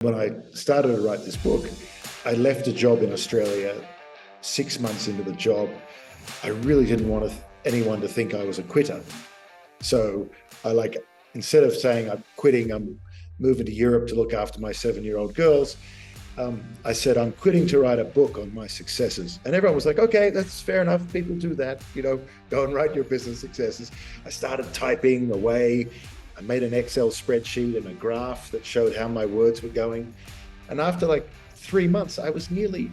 When I started to write this book, I left a job in Australia. 6 months into the job, I really didn't want anyone to think I was a quitter. So instead of saying I'm quitting, I'm moving to Europe to look after my 7-year-old girls, I said, I'm quitting to write a book on my successes. And everyone was like, okay, that's fair enough. People do that, go and write your business successes. I started typing away. I made an Excel spreadsheet and a graph that showed how my words were going. And after 3 months, I was nearly,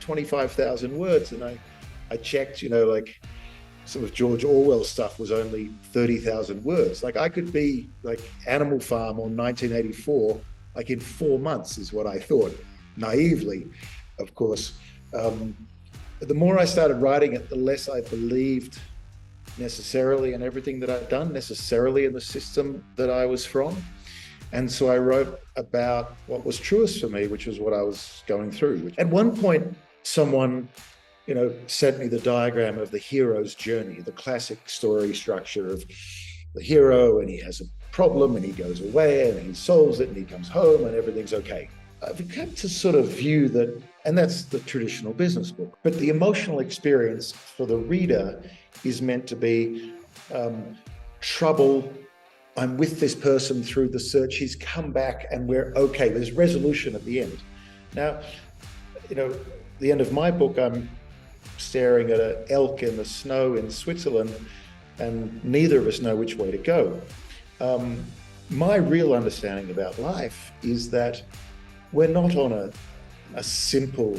25,000 words. And I checked, some of George Orwell's stuff was only 30,000 words. I could be like Animal Farm on 1984, in 4 months is what I thought, naively, of course. The more I started writing it, the less I believed necessarily in everything that I'd done, necessarily in the system that I was from. And so I wrote about what was truest for me, which was what I was going through. At one point, someone, sent me the diagram of the hero's journey, the classic story structure of the hero, and he has a problem and he goes away and he solves it and he comes home and everything's okay. I've come to sort of view that, and that's the traditional business book, but the emotional experience for the reader is meant to be trouble. I'm with this person through the search. He's come back and we're okay. There's resolution at the end. Now, the end of my book, I'm staring at an elk in the snow in Switzerland, and neither of us know which way to go. My real understanding about life is that we're not on a simple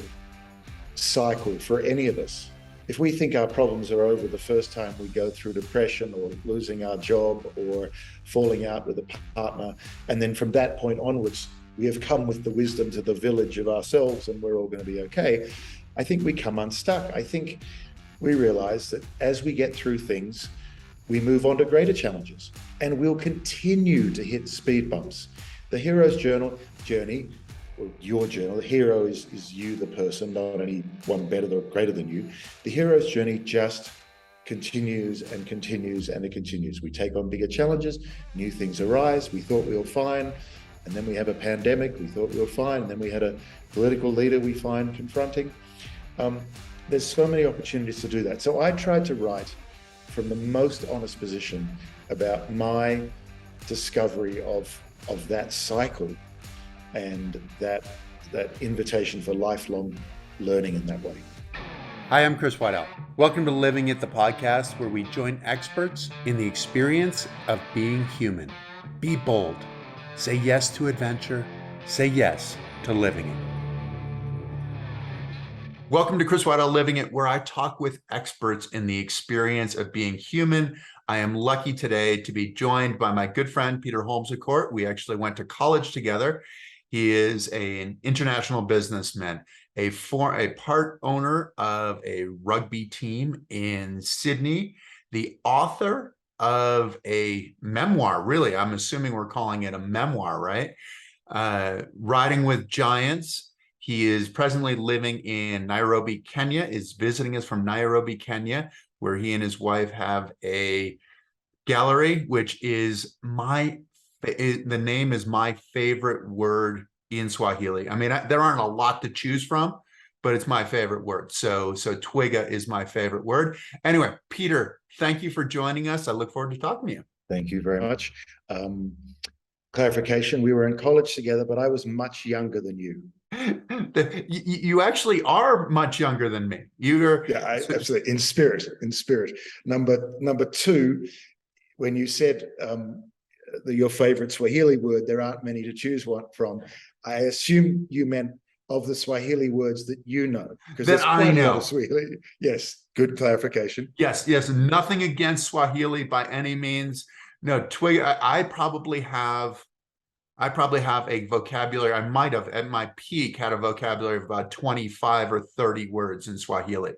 cycle for any of us. If we think our problems are over the first time we go through depression or losing our job or falling out with a partner, and then from that point onwards, we have come with the wisdom to the village of ourselves and we're all going to be okay, I think we come unstuck. I think we realize that as we get through things, we move on to greater challenges and we'll continue to hit speed bumps. The hero's journey, or your journal, the hero is you, the person, not anyone better or greater than you. The hero's journey just continues and continues and it continues. We take on bigger challenges, new things arise. We thought we were fine, and then we have a pandemic. We thought we were fine, and then we had a political leader we find confronting. There's so many opportunities to do that. So I tried to write from the most honest position about my discovery of that cycle and that invitation for lifelong learning in that way. Hi, I'm Chris Waddell. Welcome to Living It, the podcast where we join experts in the experience of being human. Be bold. Say yes to adventure. Say yes to living it. Welcome to Chris Waddell Living It, where I talk with experts in the experience of being human. I am lucky today to be joined by my good friend, Peter Holmes at Court. We actually went to college together. He is an international businessman, a part owner of a rugby team in Sydney, the author of a memoir, really, I'm assuming we're calling it a memoir, right? Riding with Giants. He is presently living in Nairobi, Kenya, is visiting us from Nairobi, Kenya, where he and his wife have a gallery, which is the name is my favorite word in Swahili. I mean, there aren't a lot to choose from, but it's my favorite word. So twiga is my favorite word. Anyway, Peter, thank you for joining us. I look forward to talking to you. Thank you very much. Clarification, we were in college together, but I was much younger than you. You actually are much younger than me. Absolutely, in spirit. Number two, when you said your favorite Swahili word, there aren't many to choose one from. I assume you meant of the Swahili words that you know, because there's quite a lot of Swahili. Yes, good clarification. Yes, nothing against Swahili by any means. No, I probably have a vocabulary. I might have at my peak had a vocabulary of about 25 or 30 words in Swahili.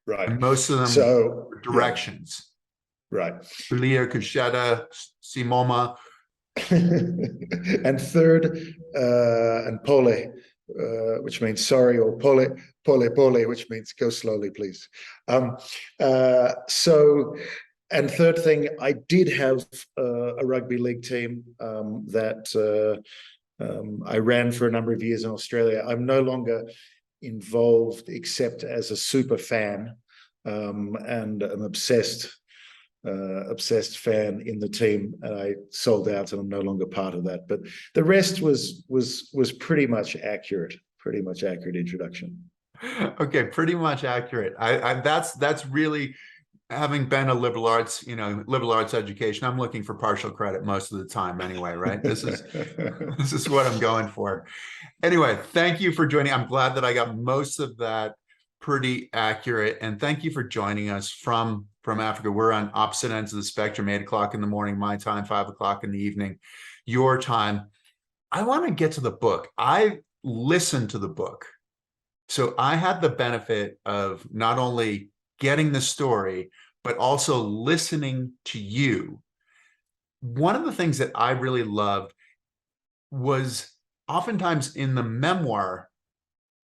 Right. And most of them were directions. Yeah. Right. Kulia, Kusheta, Simoma. And third, and pole, which means sorry, or pole, which means go slowly, please. And third thing, I did have a rugby league team that I ran for a number of years in Australia. I'm no longer involved except as a super fan and an obsessed fan in the team. And I sold out, and I'm no longer part of that. But the rest was pretty much accurate. Pretty much accurate introduction. Okay, pretty much accurate. That's really, having been a liberal arts, liberal arts education, I'm looking for partial credit most of the time anyway, right? This is what I'm going for. Anyway, thank you for joining. I'm glad that I got most of that pretty accurate. And thank you for joining us from Africa. We're on opposite ends of the spectrum, 8 o'clock in the morning, my time, 5 o'clock in the evening, your time. I want to get to the book. I listened to the book. So I had the benefit of not only getting the story, but also listening to you. One of the things that I really loved was oftentimes in the memoir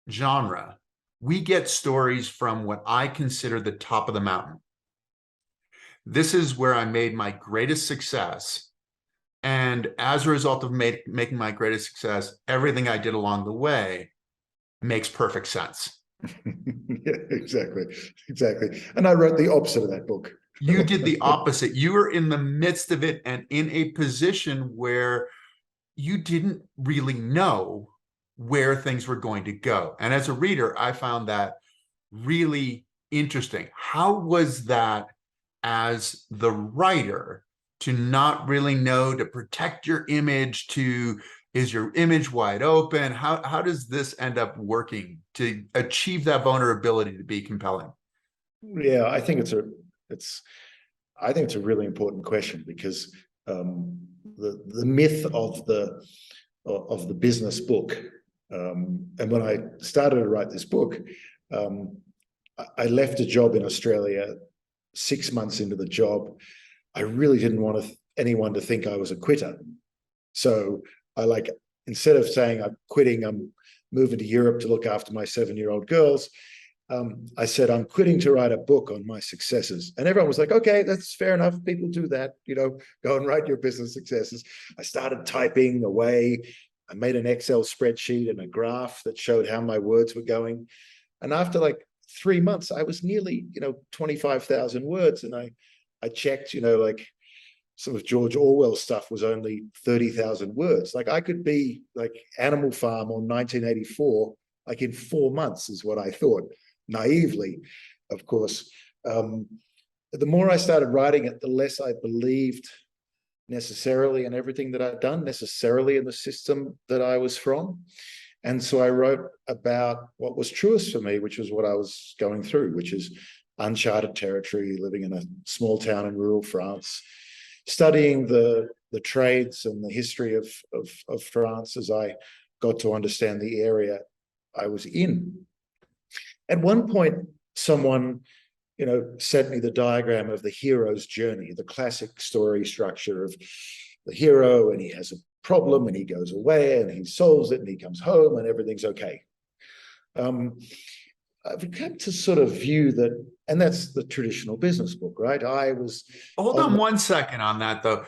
genre, we get stories from what I consider the top of the mountain. This is where I made my greatest success. And as a result of making my greatest success, everything I did along the way makes perfect sense. Yeah, exactly. And I wrote the opposite of that book. You did the opposite. You were in the midst of it and in a position where you didn't really know where things were going to go. And as a reader, I found that really interesting. How was that as the writer, to not really know, to protect your image, is your image wide open? How does this end up working to achieve that vulnerability to be compelling? Yeah, I think it's a really important question, because the myth of the business book, and when I started to write this book, I left a job in Australia 6 months into the job. I really didn't want anyone to think I was a quitter. So instead of saying I'm quitting, I'm moving to Europe to look after my 7-year-old girls, I said, I'm quitting to write a book on my successes. And everyone was like, okay, that's fair enough. People do that, go and write your business successes. I started typing away. I made an Excel spreadsheet and a graph that showed how my words were going. And after 3 months, I was nearly, 25,000 words. And I checked, some of George Orwell's stuff was only 30,000 words. I could be like Animal Farm on 1984, in 4 months is what I thought, naively, of course. The more I started writing it, the less I believed necessarily in everything that I'd done, necessarily in the system that I was from. And so I wrote about what was truest for me, which was what I was going through, which is uncharted territory, living in a small town in rural France, studying the trades and the history of France as I got to understand the area I was in. At one point, someone, sent me the diagram of the hero's journey, the classic story structure of the hero, and he has a problem and he goes away and he solves it and he comes home and everything's okay. I've come to sort of view that, and that's the traditional business book, right? Hold on 1 second on that, though.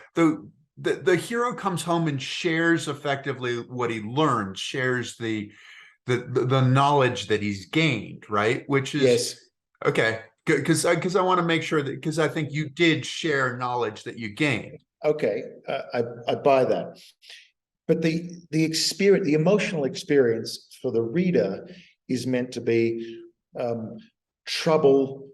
The hero comes home and shares effectively what he learned, shares the knowledge that he's gained, right? Which is yes. Okay, because I want to make sure that, because I think you did share knowledge that you gained. Okay, I buy that. But the experience, the emotional experience for the reader is meant to be trouble.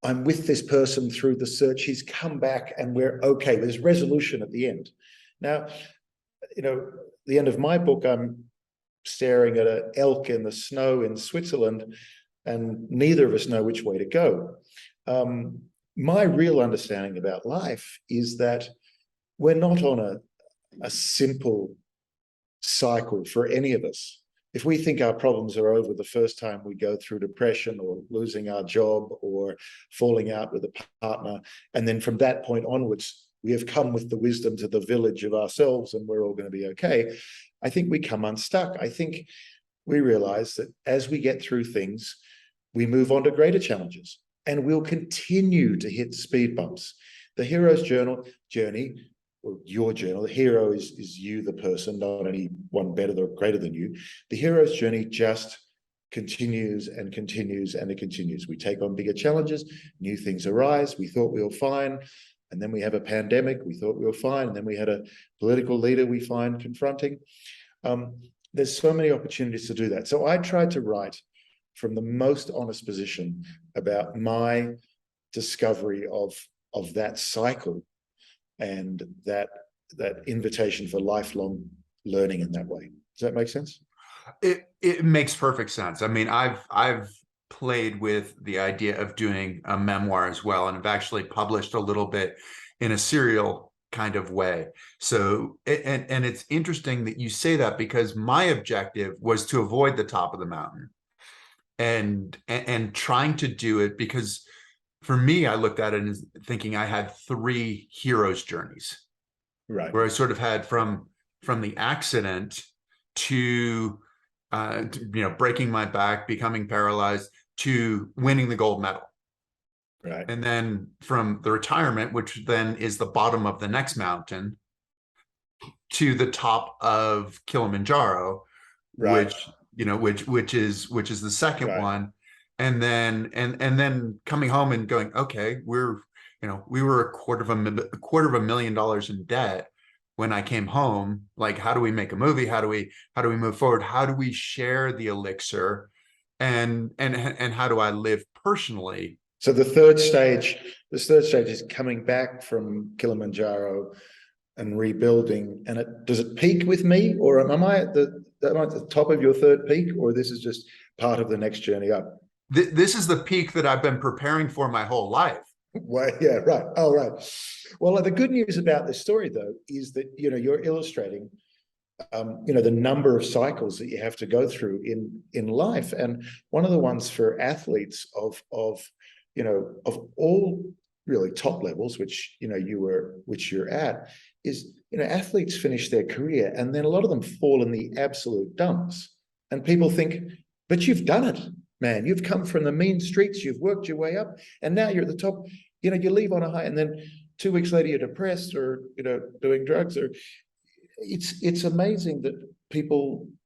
I'm with this person through the search. He's come back and we're okay. There's resolution at the end. Now, the end of my book, I'm staring at an elk in the snow in Switzerland, and neither of us know which way to go. My real understanding about life is that we're not on a simple cycle for any of us. If we think our problems are over the first time we go through depression or losing our job or falling out with a partner, and then from that point onwards, we have come with the wisdom to the village of ourselves and we're all going to be okay, I think we come unstuck. I think we realize that as we get through things, we move on to greater challenges, and we'll continue to hit speed bumps. The hero's journey or your journey. The hero is you, the person, not any one better or greater than you. The hero's journey just continues and continues and it continues. We take on bigger challenges, new things arise. We thought we were fine, and then we have a pandemic. We thought we were fine, and then we had a political leader we find confronting. There's so many opportunities to do that. So I tried to write from the most honest position about my discovery of that cycle and that invitation for lifelong learning in that way. Does that make sense? It makes perfect sense. I mean, I've played with the idea of doing a memoir as well, and I've actually published a little bit in a serial kind of way. So, and it's interesting that you say that, because my objective was to avoid the top of the mountain, and trying to do it because for me, I looked at it as thinking I had 3 heroes' journeys, Right. where I sort of had from the accident to breaking my back, becoming paralyzed, to winning the gold medal. Right. And then from the retirement, which then is the bottom of the next mountain, to the top of Kilimanjaro, Right. which is the second Right. one. And then coming home and going, okay, we were $250,000 in debt when I came home. Like, how do we make a movie? How do we move forward? How do we share the elixir? And how do I live personally? So the third stage is coming back from Kilimanjaro and rebuilding. And does it peak with me, or am I at the top of your third peak, or this is just part of the next journey up? This is the peak that I've been preparing for my whole life. Well, yeah, right. Oh, right. Well, the good news about this story, though, is that you're illustrating, the number of cycles that you have to go through in life, and one of the ones for athletes of all really top levels, which you're at, is athletes finish their career and then a lot of them fall in the absolute dumps, and people think, but you've done it, man. You've come from the mean streets, you've worked your way up, and now you're at the top. You leave on a high, and then 2 weeks later you're depressed, or doing drugs. Or it's amazing that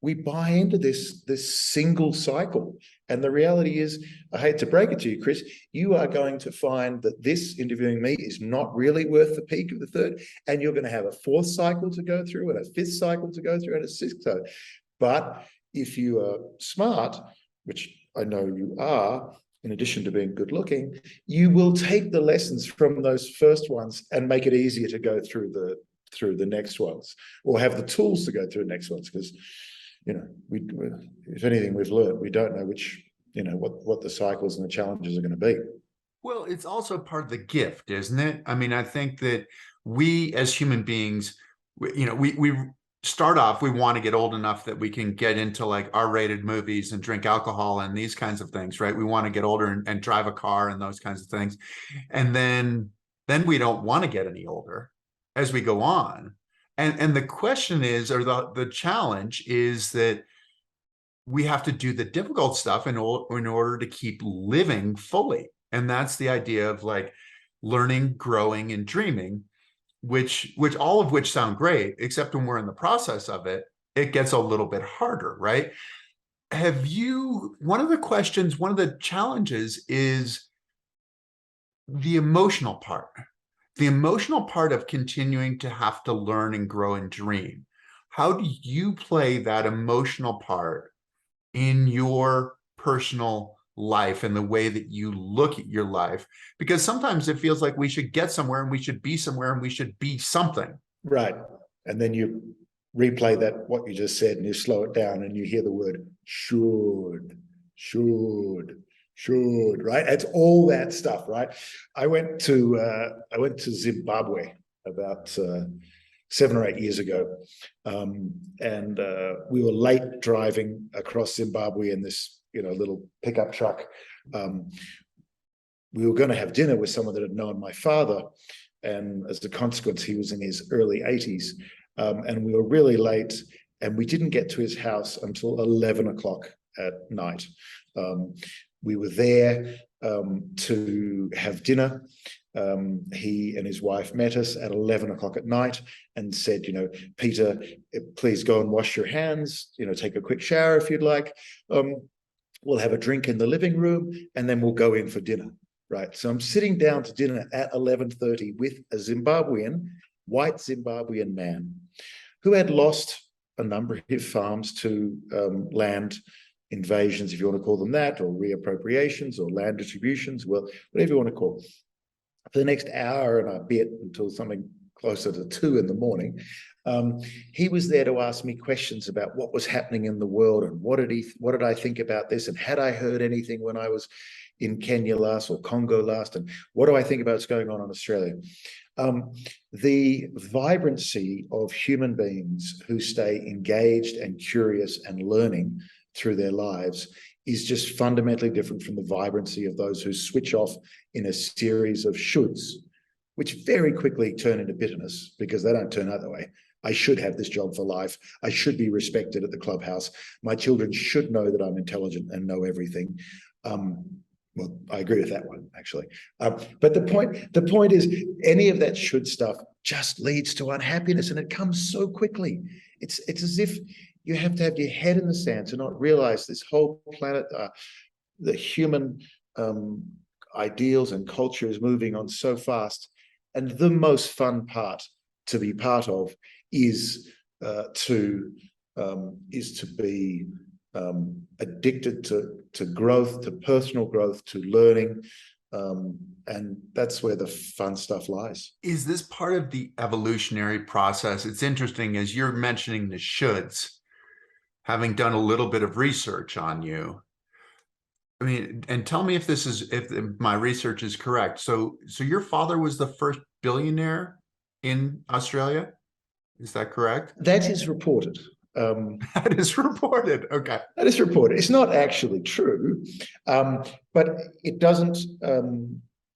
we buy into this single cycle. And the reality is, I hate to break it to you, Chris, you are going to find that this interviewing me is not really worth the peak of the third, and you're going to have a 4th cycle to go through, and a 5th cycle to go through, and a 6th cycle. But if you are smart, which I know you are, in addition to being good looking, you will take the lessons from those first ones and make it easier to go through the next ones, or have the tools to go through the next ones. Because, if anything we've learned, we don't know which, what the cycles and the challenges are going to be. Well, it's also part of the gift, isn't it? I mean, I think that we as human beings, we start off, we want to get old enough that we can get into like R-rated movies and drink alcohol and these kinds of things, right? We want to get older and drive a car and those kinds of things. And then we don't want to get any older as we go on. And the question is, or the challenge is, that we have to do the difficult stuff in order to keep living fully. And that's the idea of like learning, growing, and dreaming, which all of which sound great, except when we're in the process of it, it gets a little bit harder, right? One of the challenges is the emotional part. The emotional part of continuing to have to learn and grow and dream. How do you play that emotional part in your personal life and the way that you look at your life? Because sometimes it feels like we should get somewhere, and we should be somewhere, and we should be something. Right. And then you replay what you just said, and you slow it down, and you hear the word should, right? It's all that stuff, right? I went to Zimbabwe about 7 or 8 years ago, and we were late driving across Zimbabwe in this little pickup truck. We were going to have dinner with someone that had known my father, and as a consequence, he was in his early 80s, and we were really late, and we didn't get to his house until 11 o'clock at night. We were there to have dinner, He and his wife met us at 11 o'clock at night and said, Peter, please go and wash your hands, take a quick shower if you'd like. We'll have a drink in the living room and then we'll go in for dinner. Right. So I'm sitting down to dinner at 11:30 with a white Zimbabwean man who had lost a number of his farms to land invasions, if you want to call them that, or reappropriations or land distributions, well, whatever you want to call it. For the next hour and a bit, until something closer to 2 a.m, he was there to ask me questions about what was happening in the world and what did I think about this, and had I heard anything when I was in Kenya last or Congo last, and what do I think about what's going on in Australia? The vibrancy of human beings who stay engaged and curious and learning through their lives is just fundamentally different from the vibrancy of those who switch off in a series of shoulds, which very quickly turn into bitterness because they don't turn out that way. I should have this job for life. I should be respected at the clubhouse. My children should know that I'm intelligent and know everything. Well, I agree with that one, actually. But the point is, any of that should stuff just leads to unhappiness, and it comes so quickly. It's as if you have to have your head in the sand to not realize this whole planet, the human ideals and culture is moving on so fast. And the most fun part to be part of is to be addicted to growth, to personal growth, to learning. And that's where the fun stuff lies. Is this part of the evolutionary process? It's interesting, as you're mentioning the shoulds, having done a little bit of research on you. I mean, and tell me if my research is correct. So your father was the first billionaire in Australia? Is that correct? That is reported. That is reported. Okay. That is reported. It's not actually true, but it doesn't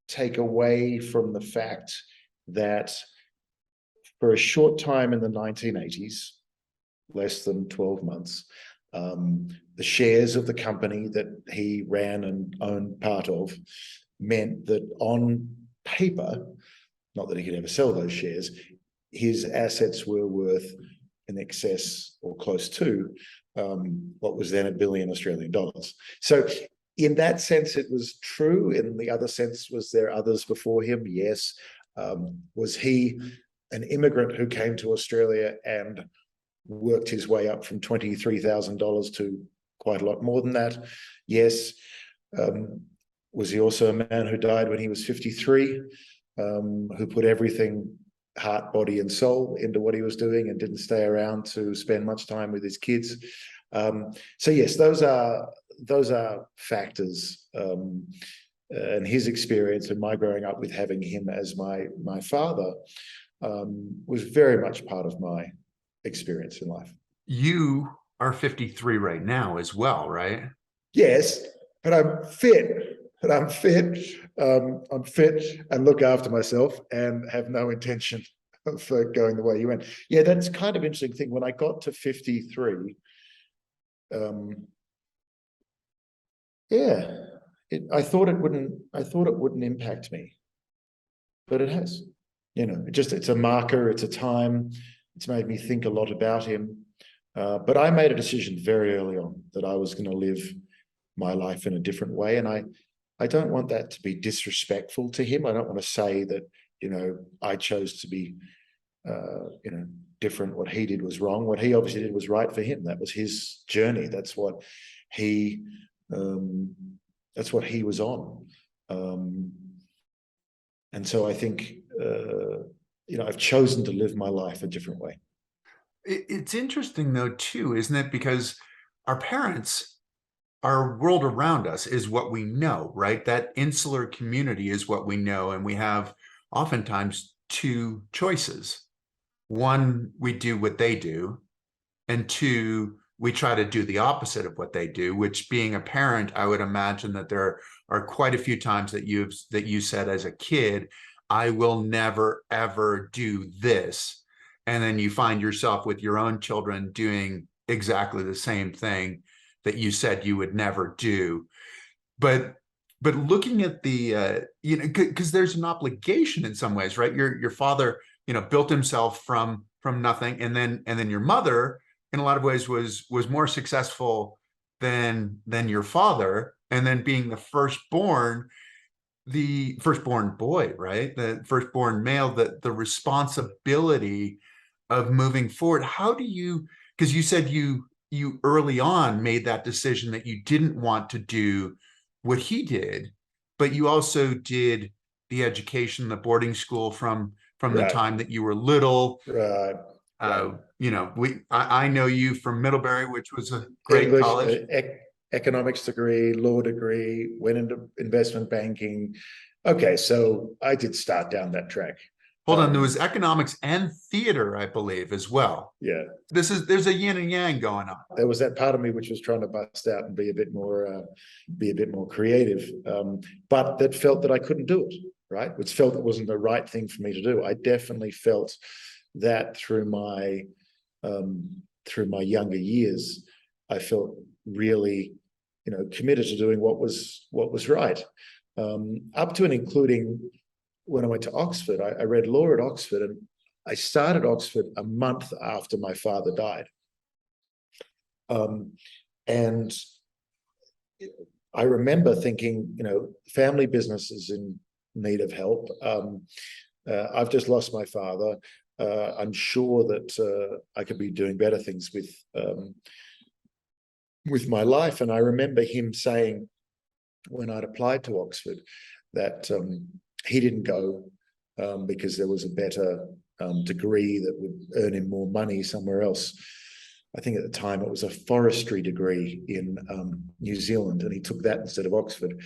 take away from the fact that for a short time in the 1980s, less than 12 months, the shares of the company that he ran and owned part of meant that on paper, not that he could ever sell those shares, his assets were worth in excess or close to what was then $1 billion Australian dollars. So in that sense, it was true. In the other sense, was there others before him? Yes. Was he an immigrant who came to Australia and worked his way up from $23,000 to quite a lot more than that? Yes. Was he also a man who died when he was 53, who put everything, heart, body, and soul, into what he was doing and didn't stay around to spend much time with his kids? So yes, those are factors, and his experience and my growing up with having him as my father was very much part of my experience in life. You are 53 right now as well, right? Yes, but I'm fit. I'm fit and look after myself and have no intention of going the way you went. Yeah, that's kind of interesting thing. When I got to 53, I thought it wouldn't impact me, but it has. It's a marker, it's a time. It's made me think a lot about him. But I made a decision very early on that I was going to live my life in a different way. And I don't want that to be disrespectful to him. I don't want to say that, I chose to be, different. What he did was wrong. What he obviously did was right for him. That was his journey. That's what he was on. And so I think, I've chosen to live my life a different way. It's interesting though, too, isn't it? Because our parents, our world around us is what we know, right? That insular community is what we know. And we have oftentimes two choices. One, we do what they do. And two, we try to do the opposite of what they do, which, being a parent, I would imagine that there are quite a few times that you said as a kid, I will never, ever do this. And then you find yourself with your own children doing exactly the same thing that you said you would never do. But but looking at the, because there's an obligation in some ways, right? Your father, built himself from nothing, and then your mother, in a lot of ways, was more successful than your father, and then being the firstborn boy, right? The firstborn male, the responsibility of moving forward. How do you, because you said you early on made that decision that you didn't want to do what he did, but you also did the education, the boarding school from the Right, time that you were little. right, right. I know you from Middlebury, which was a great English, college. economics degree, law degree, went into investment banking. Okay, so I did start down that track. Hold on, there was economics and theater, I believe, as well. Yeah, There's a yin and yang going on. there was that part of me which was trying to bust out and be a bit more creative, but that felt that I couldn't do it. Right, which felt it wasn't the right thing for me to do. I definitely felt that through my younger years. I felt really, committed to doing what was right, up to and including when I went to Oxford. I read law at Oxford, and I started Oxford a month after my father died, and I remember thinking, family business is in need of help. I've just lost my father. I'm sure that I could be doing better things with my life. And I remember him saying, when I'd applied to Oxford, that he didn't go because there was a better degree that would earn him more money somewhere else. I think at the time it was a forestry degree in New Zealand, and he took that instead of Oxford.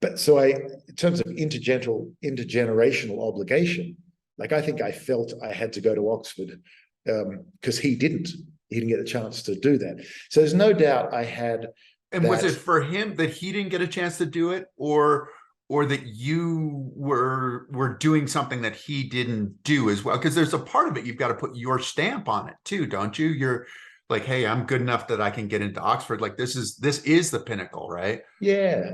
But so in terms of intergenerational obligation, like I think I felt I had to go to Oxford because he didn't get a chance to do that. So there's no doubt I had. And was it for him that he didn't get a chance to do it, or that you were doing something that he didn't do as well? Because there's a part of it, you've got to put your stamp on it too, don't you? You're like, hey, I'm good enough that I can get into Oxford. Like this is the pinnacle, right? Yeah.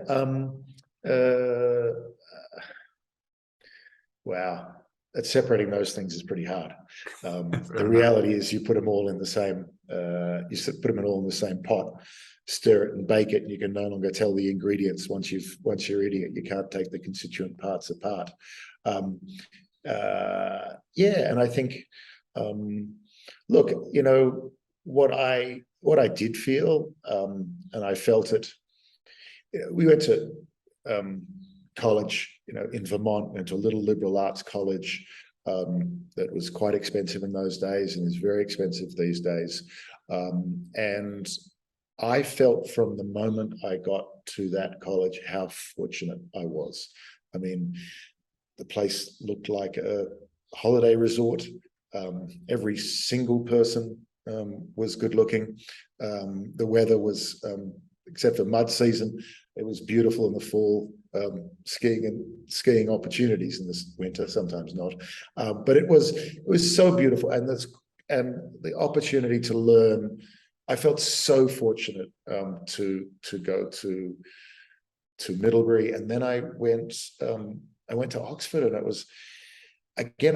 Wow. Separating those things is pretty hard. The reality is you put them all in the same, all in the same pot, stir it and bake it, and you can no longer tell the ingredients once you're eating it. You can't take the constituent parts apart. And I think, look, what I did feel, and I felt it. We went to college, in Vermont, went to a little liberal arts college that was quite expensive in those days and is very expensive these days. And I felt from the moment I got to that college how fortunate I was. I mean, the place looked like a holiday resort. Every single person was good looking. The weather was, except for mud season, it was beautiful in the fall. Skiing opportunities in this winter, sometimes not, but it was so beautiful, and the opportunity to learn. I felt so fortunate to go to Middlebury, and then I went to Oxford, and it was again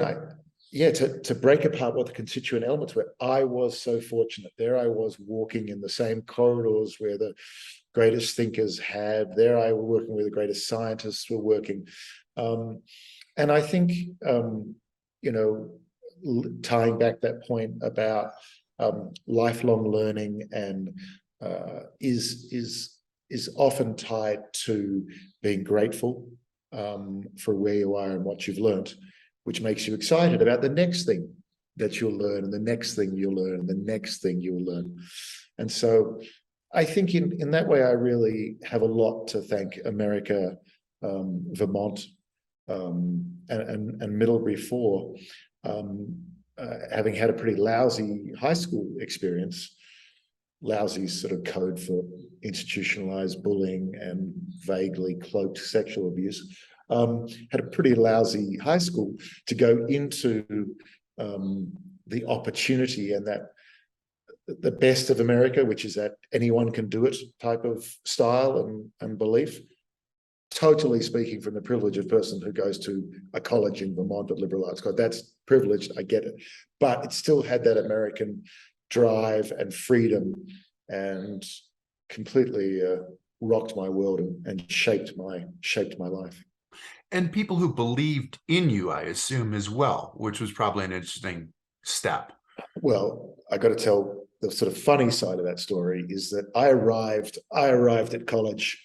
to break apart what the constituent elements were. I was so fortunate. There I was walking in the same corridors where the greatest thinkers had. There I was working where the greatest scientists were working. And I think, tying back that point about lifelong learning and is often tied to being grateful for where you are and what you've learned, which makes you excited about the next thing that you'll learn, and the next thing you'll learn, and the next thing you'll learn. And so I think in that way, I really have a lot to thank America, Vermont, and Middlebury for, having had a pretty lousy high school experience. Lousy sort of code for institutionalized bullying and vaguely cloaked sexual abuse. Had a pretty lousy high school to go into the opportunity and the best of America, which is that anyone can do it type of style and belief. Totally speaking from the privileged person who goes to a college in Vermont at liberal arts college. That's privileged, I get it. But it still had that American drive and freedom, and completely rocked my world and shaped my life. And people who believed in you, I assume, as well, which was probably an interesting step. Well, I got to tell the sort of funny side of that story is that I arrived at college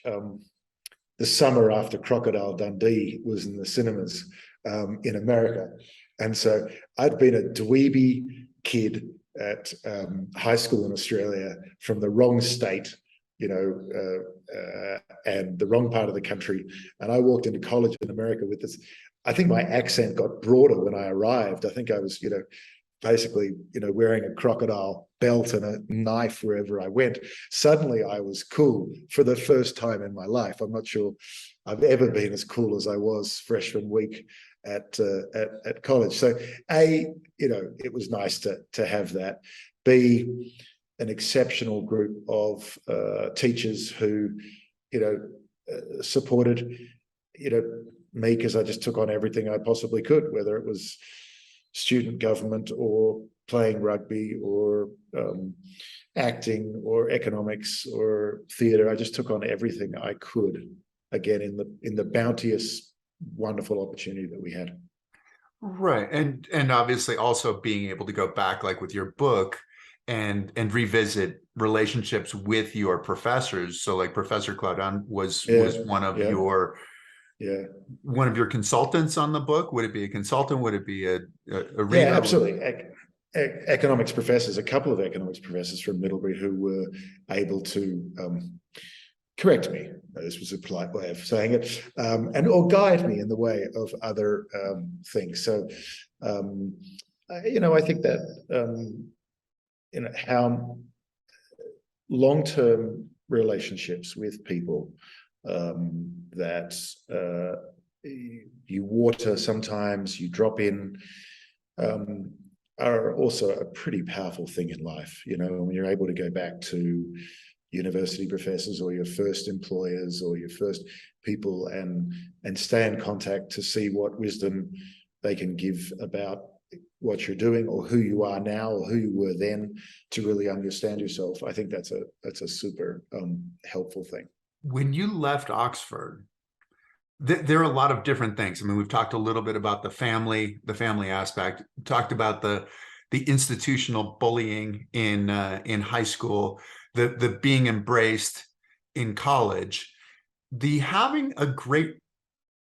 the summer after Crocodile Dundee was in the cinemas in America. And so I'd been a dweeby kid at high school in Australia from the wrong state, and the wrong part of the country. And I walked into college in America with this. I think my accent got broader when I arrived. I think I was, basically, wearing a crocodile belt and a knife wherever I went. Suddenly I was cool for the first time in my life. I'm not sure I've ever been as cool as I was freshman week at college. So it was nice to have that. B, an exceptional group of teachers who, supported, me, because I just took on everything I possibly could, whether it was student government or playing rugby or acting or economics or theatre. I just took on everything I could, again, in the bounteous, wonderful opportunity that we had. Right. And obviously also being able to go back, like with your book, and revisit relationships with your professors. So like Professor Claudon was one of your one of your consultants on the book. Would it be a consultant? Would it be a reader? Yeah, absolutely. Economics professors, a couple of economics professors from Middlebury who were able to correct me. This was a polite way of saying it, or guide me in the way of other things. So, I think that how long-term relationships with people that you water sometimes, you drop in, are also a pretty powerful thing in life. When you're able to go back to university professors or your first employers or your first people and stay in contact to see what wisdom they can give about what you're doing or who you are now or who you were then, to really understand yourself. I think that's a super helpful thing. When you left Oxford, there are a lot of different things. I mean, we've talked a little bit about the family aspect. We talked about the institutional bullying in high school, the being embraced in college, the having a great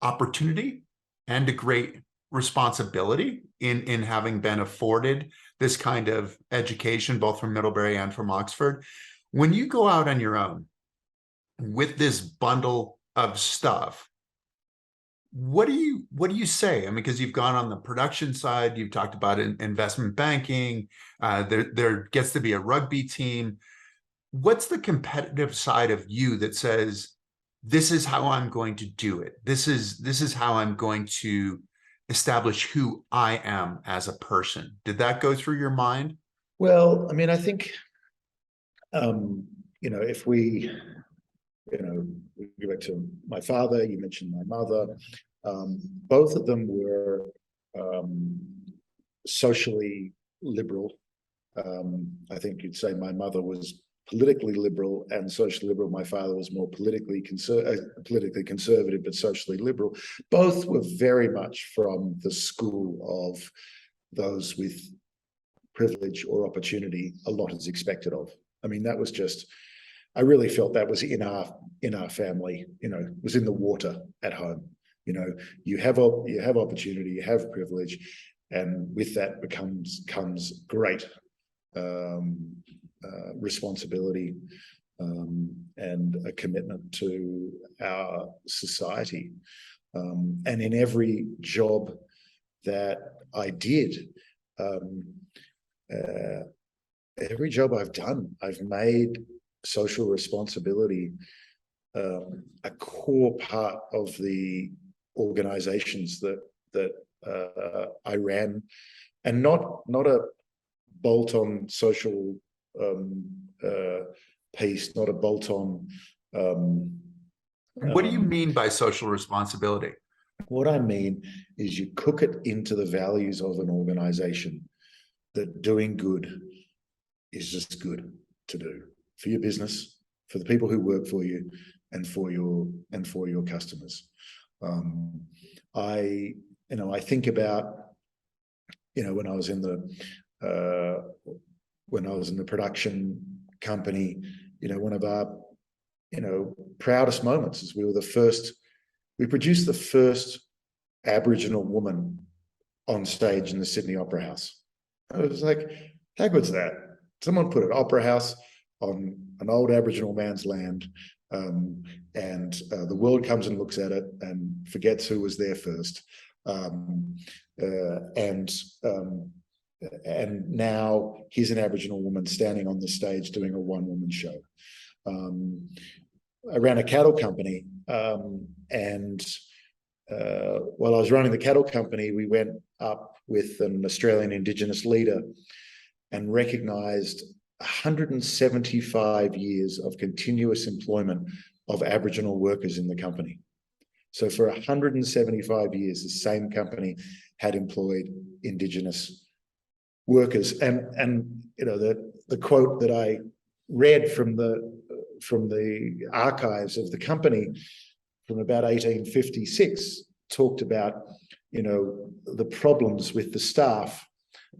opportunity and a great responsibility in having been afforded this kind of education, both from Middlebury and from Oxford. When you go out on your own with this bundle of stuff, what do you say? I mean, because you've gone on the production side, you've talked about investment banking, there gets to be a rugby team. What's the competitive side of you that says, this is how I'm going to do it? This is how I'm going to establish who I am as a person. Did that go through your mind? Well, I mean, I think, if we go back to my father, you mentioned my mother, both of them were socially liberal. I think you'd say my mother was politically liberal and socially liberal. My father was more politically conservative, but socially liberal. Both were very much from the school of those with privilege or opportunity. A lot is expected of. I mean, that was just, I really felt that was in our family. It was in the water at home. You have opportunity, you have privilege, and with that comes great responsibility and a commitment to our society. And in every job that I did, every job I've done, I've made social responsibility a core part of the organizations that I ran, and not a bolt-on social piece, not a bolt-on. What do you mean by social responsibility? What I mean is you cook it into the values of an organization that doing good is just good to do for your business, for the people who work for you, and for your customers. I think about, when I was in the production company, one of our proudest moments is we produced the first Aboriginal woman on stage in the Sydney Opera House. I was like, how good's that? Someone put an opera house on an old Aboriginal man's land, and the world comes and looks at it and forgets who was there first. And now here's an Aboriginal woman standing on the stage doing a one-woman show. I ran a cattle company, and while I was running the cattle company, we went up with an Australian Indigenous leader and recognised 175 years of continuous employment of Aboriginal workers in the company. So for 175 years, the same company had employed Indigenous workers. And the quote that I read from the archives of the company from about 1856 talked about, the problems with the staff,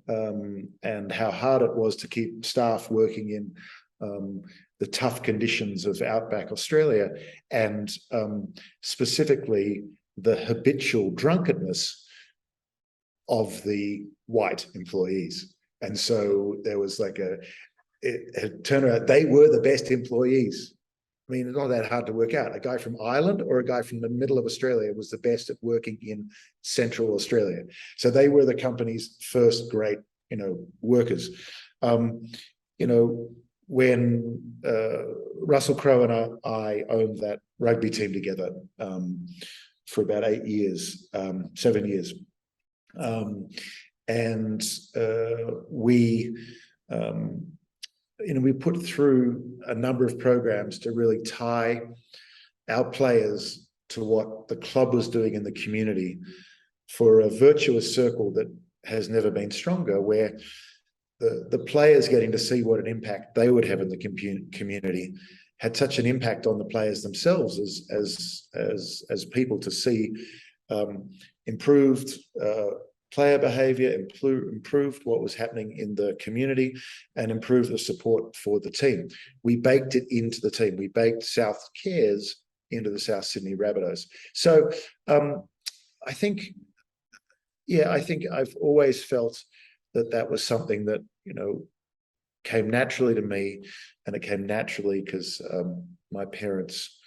and how hard it was to keep staff working in the tough conditions of outback Australia, and specifically the habitual drunkenness of the white employees. And so there was it turned out they were the best employees. I mean, it's not that hard to work out. A guy from Ireland or a guy from the middle of Australia was the best at working in Central Australia. So they were the company's first great, workers. When Russell Crowe and I owned that rugby team together for about 7 years. We put through a number of programs to really tie our players to what the club was doing in the community for a virtuous circle that has never been stronger, where the players getting to see what an impact they would have in the community had such an impact on the players themselves as people, to see improved player behavior, improved what was happening in the community, and improved the support for the team. We baked it into the team. We baked South Cares into the South Sydney Rabbitohs. So I think I've always felt that was something that, came naturally to me, and it came naturally because my parents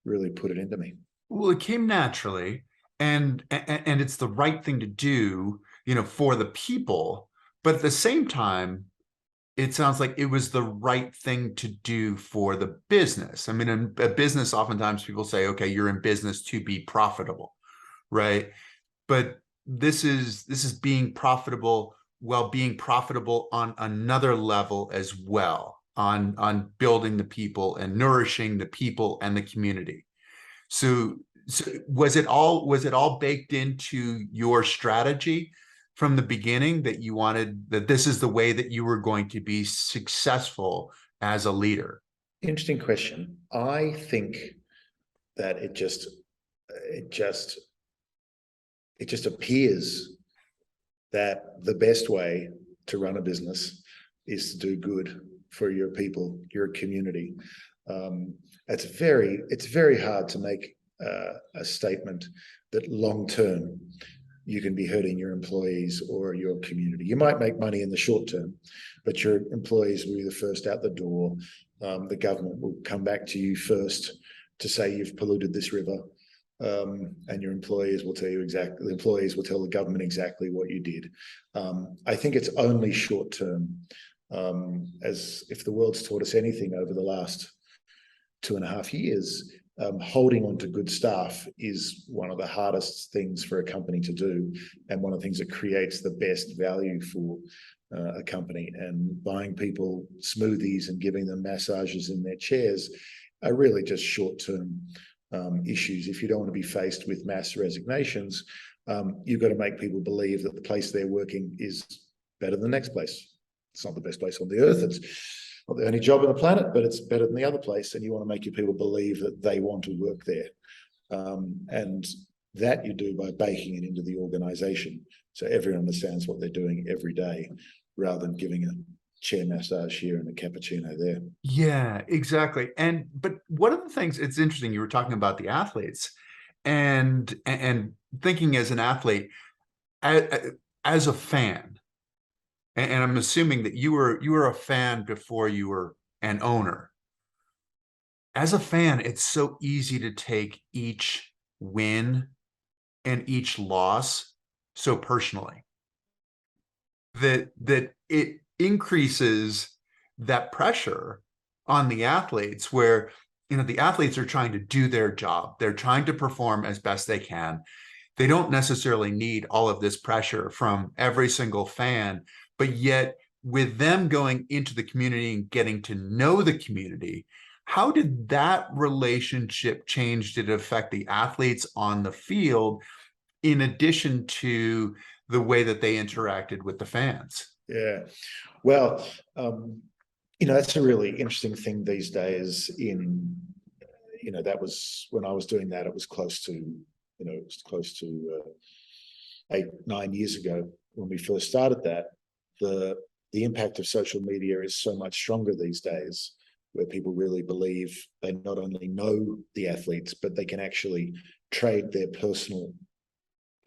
really put it into me. Well, it came naturally. And it's the right thing to do, for the people. But at the same time, it sounds like it was the right thing to do for the business. I mean, in a business, oftentimes people say, okay, you're in business to be profitable, right? But this is being profitable while being profitable on another level as well, on building the people and nourishing the people and the community. So was it all baked into your strategy from the beginning, that you wanted, that this is the way that you were going to be successful as a leader? Interesting question. I think that it just appears that the best way to run a business is to do good for your people, your community. It's very hard to make a statement that long-term you can be hurting your employees or your community. You might make money in the short term, but your employees will be the first out the door. The government will come back to you first to say you've polluted this river, and your employees will tell you exactly. The employees will tell the government exactly what you did. I think it's only short term. As if the world's taught us anything over the last 2.5 years, holding on to good staff is one of the hardest things for a company to do, and one of the things that creates the best value for a company, and buying people smoothies and giving them massages in their chairs are really just short-term issues. If you don't want to be faced with mass resignations, you've got to make people believe that the place they're working is better than the next place. It's not the best place on the earth. It's not the only job on the planet, but it's better than the other place. And you want to make your people believe that they want to work there. And that you do by baking it into the organization, so everyone understands what they're doing every day, rather than giving a chair massage here and a cappuccino there. Yeah, exactly. But one of the things, it's interesting, you were talking about the athletes and thinking as an athlete, as a fan, and I'm assuming that you were a fan before you were an owner. As a fan, it's so easy to take each win and each loss so personally that it increases that pressure on the athletes, where the athletes are trying to do their job. They're trying to perform as best they can. They don't necessarily need all of this pressure from every single fan, but yet with them going into the community and getting to know the community, how did that relationship change? Did it affect the athletes on the field in addition to the way that they interacted with the fans? Yeah, well, that's a really interesting thing these days. That was when I was doing that, it was close to 8-9 years ago when we first started that. The impact of social media is so much stronger these days, where people really believe they not only know the athletes, but they can actually trade their personal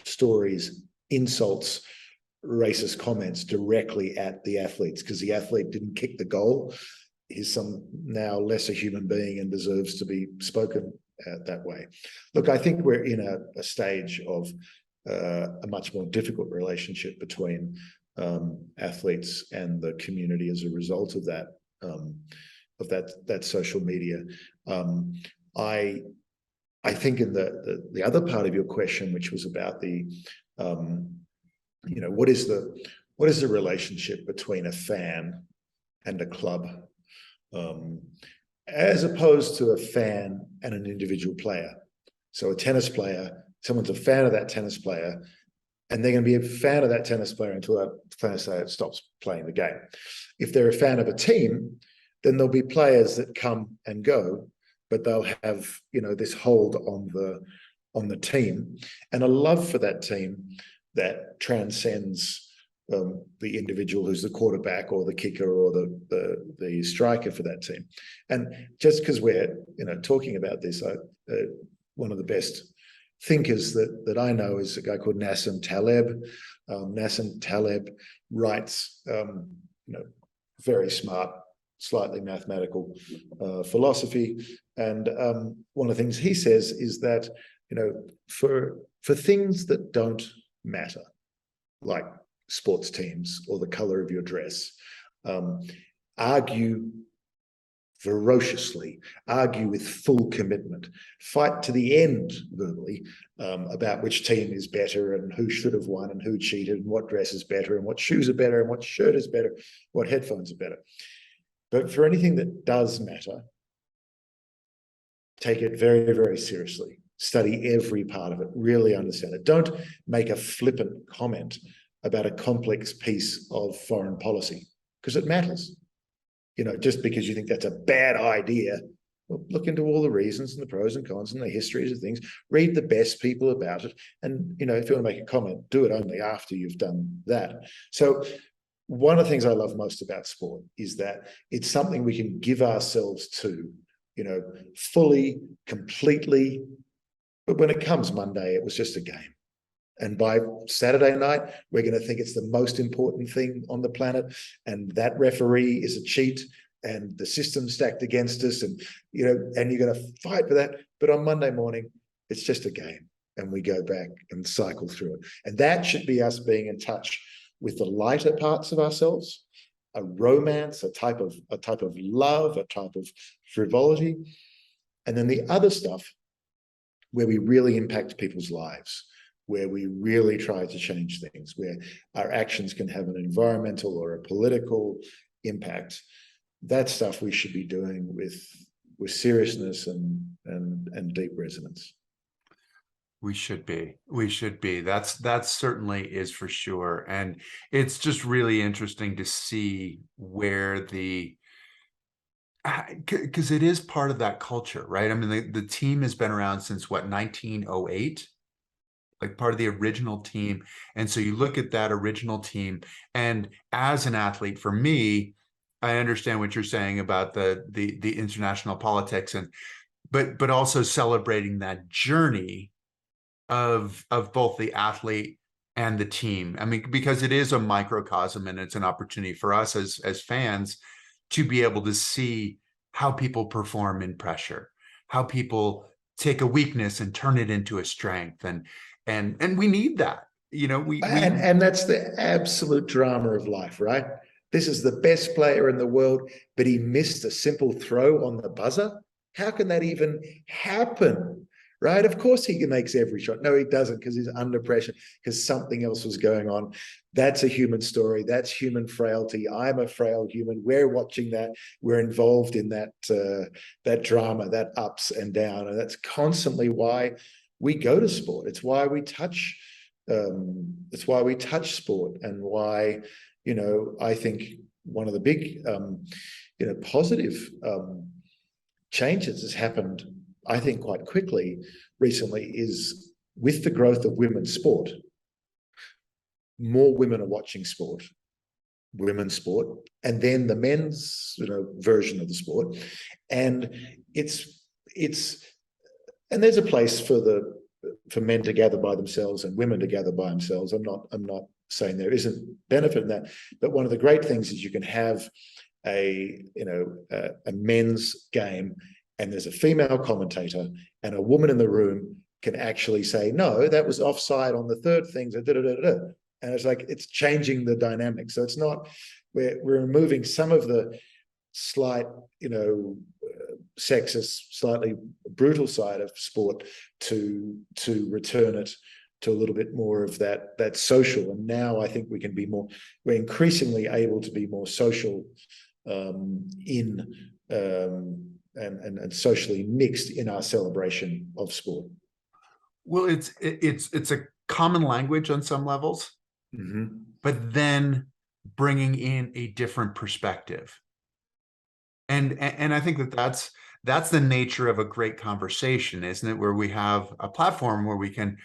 stories, insults, racist comments directly at the athletes, because the athlete didn't kick the goal. He's some now lesser human being and deserves to be spoken that way. Look, I think we're in a stage of a much more difficult relationship between athletes and the community as a result of that social media. I think in the other part of your question, which was about the what is the relationship between a fan and a club, as opposed to a fan and an individual player. So a tennis player, someone's a fan of that tennis player, and they're going to be a fan of that tennis player until that tennis player stops playing the game. If they're a fan of a team, then there'll be players that come and go, but they'll have this hold on the team, and a love for that team that transcends the individual who's the quarterback or the kicker or the striker for that team. And just because we're talking about this, one of the best thinkers that I know is a guy called Nassim Taleb. Nassim Taleb writes very smart, slightly mathematical philosophy, and one of the things he says is that for things that don't matter, like sports teams or the color of your dress, argue ferociously, argue with full commitment, fight to the end verbally about which team is better and who should have won and who cheated and what dress is better and what shoes are better and what shirt is better, what headphones are better. But for anything that does matter, take it very, very seriously. Study every part of it, really understand it. Don't make a flippant comment about a complex piece of foreign policy, because it matters. Just because you think that's a bad idea, well, look into all the reasons and the pros and cons and the histories of things. Read the best people about it. And, if you want to make a comment, do it only after you've done that. So one of the things I love most about sport is that it's something we can give ourselves to, fully, completely. But when it comes Monday, it was just a game. And by Saturday night, we're going to think it's the most important thing on the planet. And that referee is a cheat and the system's stacked against us. And, and you're going to fight for that. But on Monday morning, it's just a game. And we go back and cycle through it. And that should be us being in touch with the lighter parts of ourselves, a romance, a type of love, a type of frivolity. And then the other stuff where we really impact people's lives. where we really try to change things, where our actions can have an environmental or a political impact. That stuff we should be doing with seriousness and deep resonance. We should be. We should be. That certainly is for sure. And it's just really interesting to see where because it is part of that culture, right? I mean, the team has been around since what, 1908? Like part of the original team. And so you look at that original team, and as an athlete, for me, I understand what you're saying about the international politics, and but also celebrating that journey of both the athlete and the team. I mean, because it is a microcosm, and it's an opportunity for us as fans to be able to see how people perform in pressure, how people take a weakness and turn it into a strength. And we need that. You know, and that's the absolute drama of life, right? This is the best player in the world, but he missed a simple throw on the buzzer. How can that even happen? Right? Of course he makes every shot. No, he doesn't, because he's under pressure, because something else was going on. That's a human story. That's human frailty. I'm a frail human. We're watching that. We're involved in that drama, that ups and down. And that's constantly why we go to sport. It's why we touch sport, and why, you know, I think one of the big positive changes has happened, I think, quite quickly recently, is with the growth of women's sport. More women are watching sport, women's sport, and then the men's, version of the sport. And and there's a place for men to gather by themselves and women to gather by themselves. I'm not saying there isn't benefit in that, but one of the great things is you can have a men's game, and there's a female commentator, and a woman in the room can actually say, no, that was offside on the third thing. So and it's like, it's changing the dynamic. So it's not, we're removing some of the slight, sexist, slightly brutal side of sport to return it to a little bit more of that social. And now I think we're increasingly able to be more social and socially mixed in our celebration of sport. Well, it's a common language on some levels, but then bringing in a different perspective. And I think that's the nature of a great conversation, isn't it? Where we have a platform where we can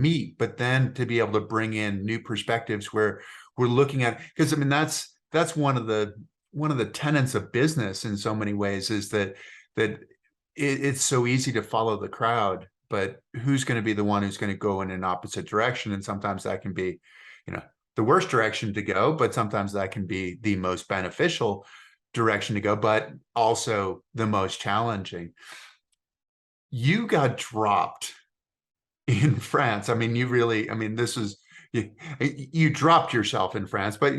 meet, but then to be able to bring in new perspectives where we're looking at, because I mean that's one of the tenets of business in so many ways, is that it's so easy to follow the crowd, but who's going to be the one who's going to go in an opposite direction? And sometimes that can be, the worst direction to go, but sometimes that can be the most beneficial direction to go, but also the most challenging. You got dropped in France. I mean, you dropped yourself in France, but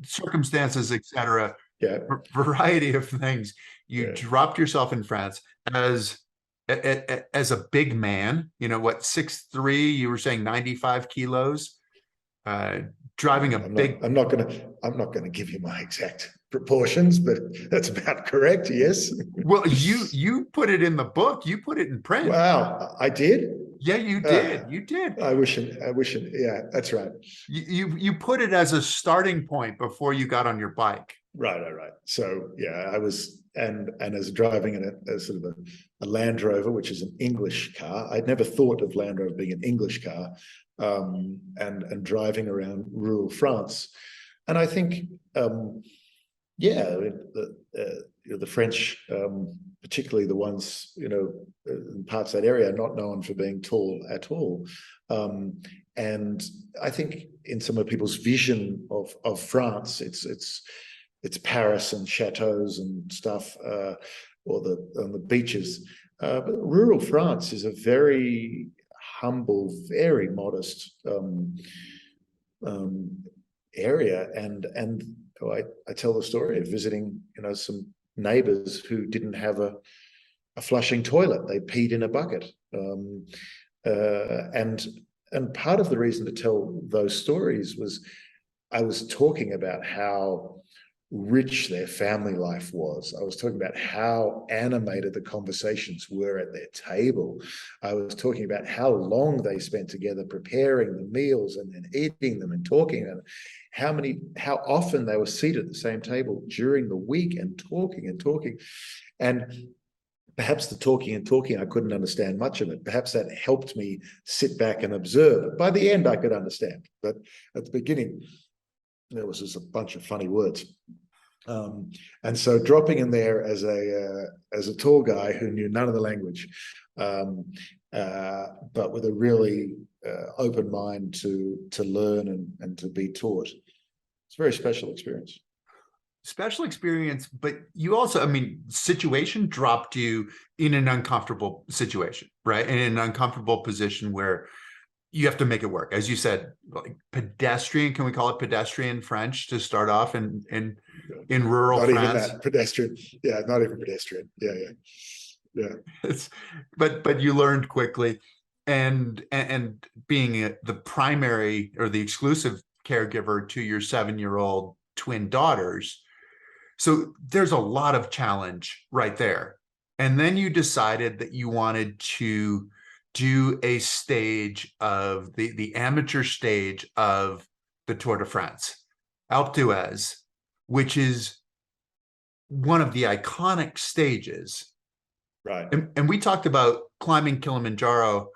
circumstances, etc. Yeah. Variety of things. You dropped yourself in France as a big man, 6'3", you were saying 95 kilos, driving a big. I'm not gonna give you my exact proportions, but that's about correct. Yes. Well, you put it in the book. You put it in print. Wow, I did. Yeah, you did. You did. I wish. Yeah, that's right. You put it as a starting point before you got on your bike. Right. So yeah, I was, and as driving in a sort of a Land Rover, which is an English car. I'd never thought of Land Rover being an English car, and driving around rural France. And I think, the French, particularly the ones, in parts of that area, are not known for being tall at all. And I think in some of people's vision of France, it's Paris and chateaus and stuff, or on the beaches. But rural France is a very humble, very modest area, and I tell the story of visiting, some neighbors who didn't have a flushing toilet. They peed in a bucket. And part of the reason to tell those stories was I was talking about how rich their family life was. I was talking about how animated the conversations were at their table. I was talking about how long they spent together preparing the meals and then eating them and talking, and how often they were seated at the same table during the week and talking and talking. And perhaps the talking and talking, I couldn't understand much of it. Perhaps that helped me sit back and observe. By the end, I could understand. But at the beginning, there was just a bunch of funny words. And so dropping in there as a tall guy who knew none of the language, but with a really open mind to learn and to be taught. It's a very special experience. Special experience, but you also, I mean, situation dropped you in an uncomfortable situation, right? In an uncomfortable position where you have to make it work. As you said, like pedestrian, can we call it pedestrian French to start off in rural not France? Even that, pedestrian. Yeah, not even pedestrian. Yeah. But you learned quickly, and being the primary or the exclusive caregiver to your 7-year-old twin daughters. So there's a lot of challenge right there. And then you decided that you wanted to do a stage of the amateur stage of the Tour de France, Alpe d'Huez, which is one of the iconic stages. Right. And we talked about climbing Kilimanjaro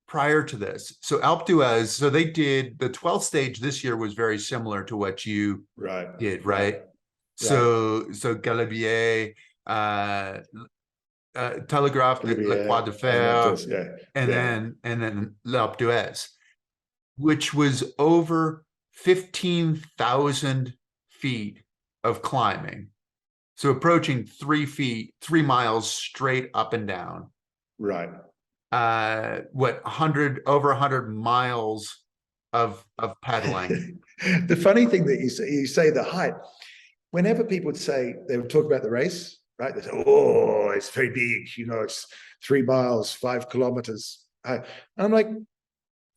prior to this. So Alpe d'Huez, so they did the 12th stage this year was very similar to what you did, right? So Galibier, Telegraphe, Le Croix de Fer, and then L'Alpe d'Huez, which was over 15,000 feet of climbing. So approaching 3 miles straight up and down. Right. What, over 100 miles of pedaling. The funny thing that you say the height, whenever people would say, they would talk about the race, right? They say, oh, it's very big, it's 3 miles, 5 kilometers. And I'm like,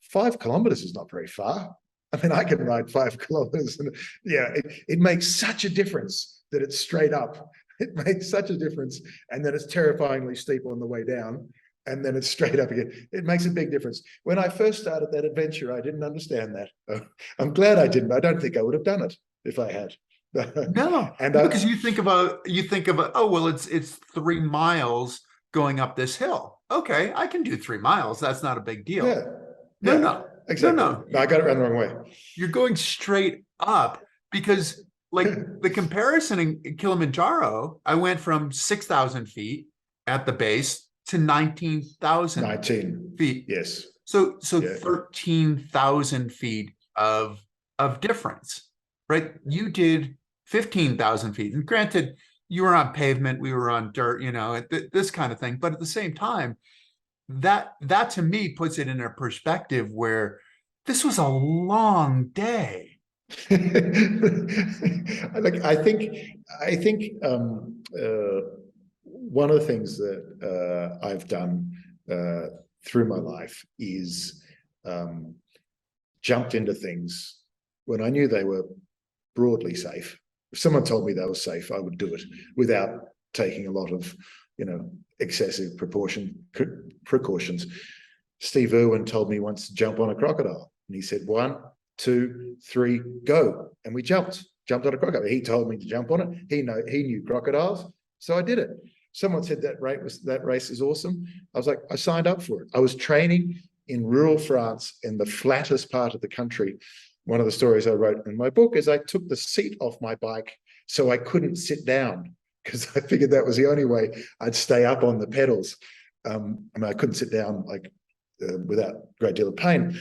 5 kilometers is not very far. I mean, I can ride 5 kilometers. And it makes such a difference that it's straight up. It makes such a difference. And then it's terrifyingly steep on the way down. And then it's straight up again. It makes a big difference. When I first started that adventure, I didn't understand that. I'm glad I didn't. I don't think I would have done it if I had. No, and because you think about, oh, well, it's 3 miles going up this hill. Okay, I can do 3 miles. That's not a big deal. No, exactly. No, I got it around the wrong way. You're going straight up because, like, the comparison in Kilimanjaro, I went from 6,000 feet at the base to 19,000 feet. Yes. So 13,000 feet of difference, right? You did 15,000 feet. And granted, you were on pavement, we were on dirt, this kind of thing. But at the same time, that to me puts it in a perspective where this was a long day. I think one of the things that I've done through my life is jumped into things when I knew they were broadly safe. If someone told me they were safe, I would do it without taking a lot of, excessive precautions. Steve Irwin told me once to jump on a crocodile, and he said 1, 2, 3, go, and we jumped on a crocodile. He told me to jump on it. He knew crocodiles, so I did it. Someone said that race is awesome. I was like, I signed up for it. I was training in rural France in the flattest part of the country. One of the stories I wrote in my book is I took the seat off my bike so I couldn't sit down, because I figured that was the only way I'd stay up on the pedals. I mean, I couldn't sit down without a great deal of pain.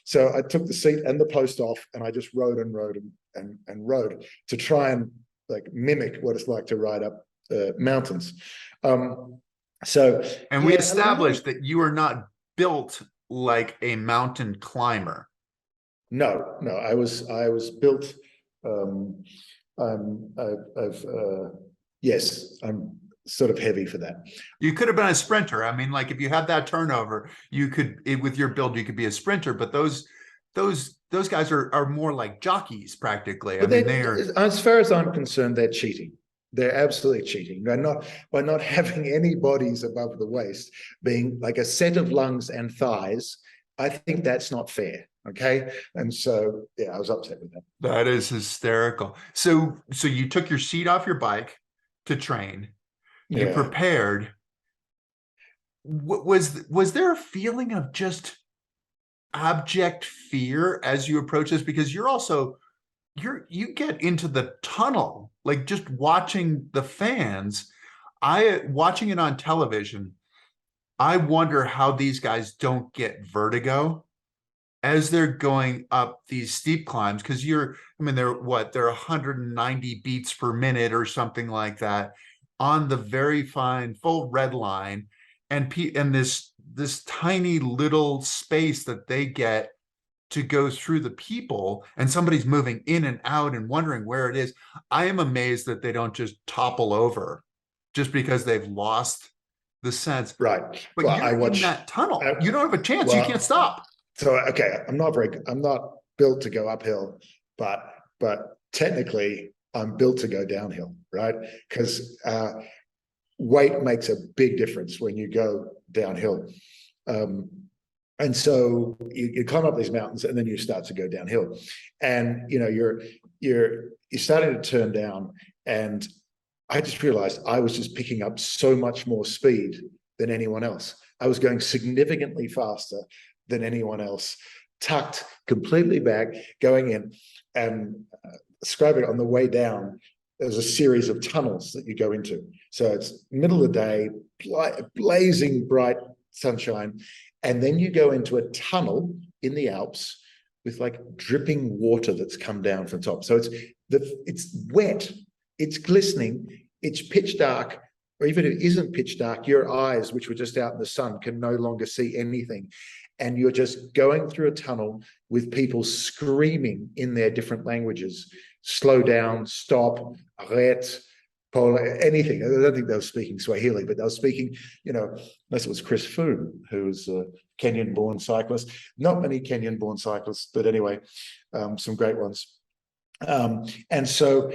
So I took the seat and the post off, and I just rode and rode and rode to try and mimic what it's like to ride up mountains. And we established that you are not built like a mountain climber. No, I was built. Yes, I'm sort of heavy for that. You could have been a sprinter. I mean, like if you had that turnover, you could with your build, you could be a sprinter. But those guys are more like jockeys practically. I But mean, they are. as far as I'm concerned, they're cheating. They're absolutely cheating. They're not by not having any bodies above the waist, being like a set of lungs and thighs. I think that's not fair. Okay, and so yeah, I was upset with that. That is hysterical. So you took your seat off your bike to train. You Yeah. prepared. Was there a feeling of just abject fear as you approach this? Because you get into the tunnel, like just watching the fans. Watching it on television, I wonder how these guys don't get vertigo as they're going up these steep climbs. Because they're 190 beats per minute or something like that on the very fine full red line, and this tiny little space that they get to go through the people, and somebody's moving in and out and wondering where it is. I am amazed that they don't just topple over just because they've lost the sense. Right. But Well, you're in that tunnel. I- You don't have a chance. well, You can't stop. So okay, I'm not built to go uphill, but technically I'm built to go downhill, right? Because weight makes a big difference when you go downhill. And so you climb up these mountains and then you start to go downhill. And you're starting to turn down. And I just realized I was just picking up so much more speed than anyone else. I was going significantly faster than anyone else, tucked completely back, going in. And describing it on the way down, there's a series of tunnels that you go into. So it's middle of the day, blazing bright sunshine. And then you go into a tunnel in the Alps with like dripping water that's come down from top. So it's wet, it's glistening, it's pitch dark, or even if it isn't pitch dark, your eyes, which were just out in the sun, can no longer see anything. And you're just going through a tunnel with people screaming in their different languages. Slow down, stop, arrête, anything. I don't think they were speaking Swahili, but they were speaking, unless it was Chris Froome, who was a Kenyan-born cyclist. Not many Kenyan-born cyclists, but anyway, some great ones. And so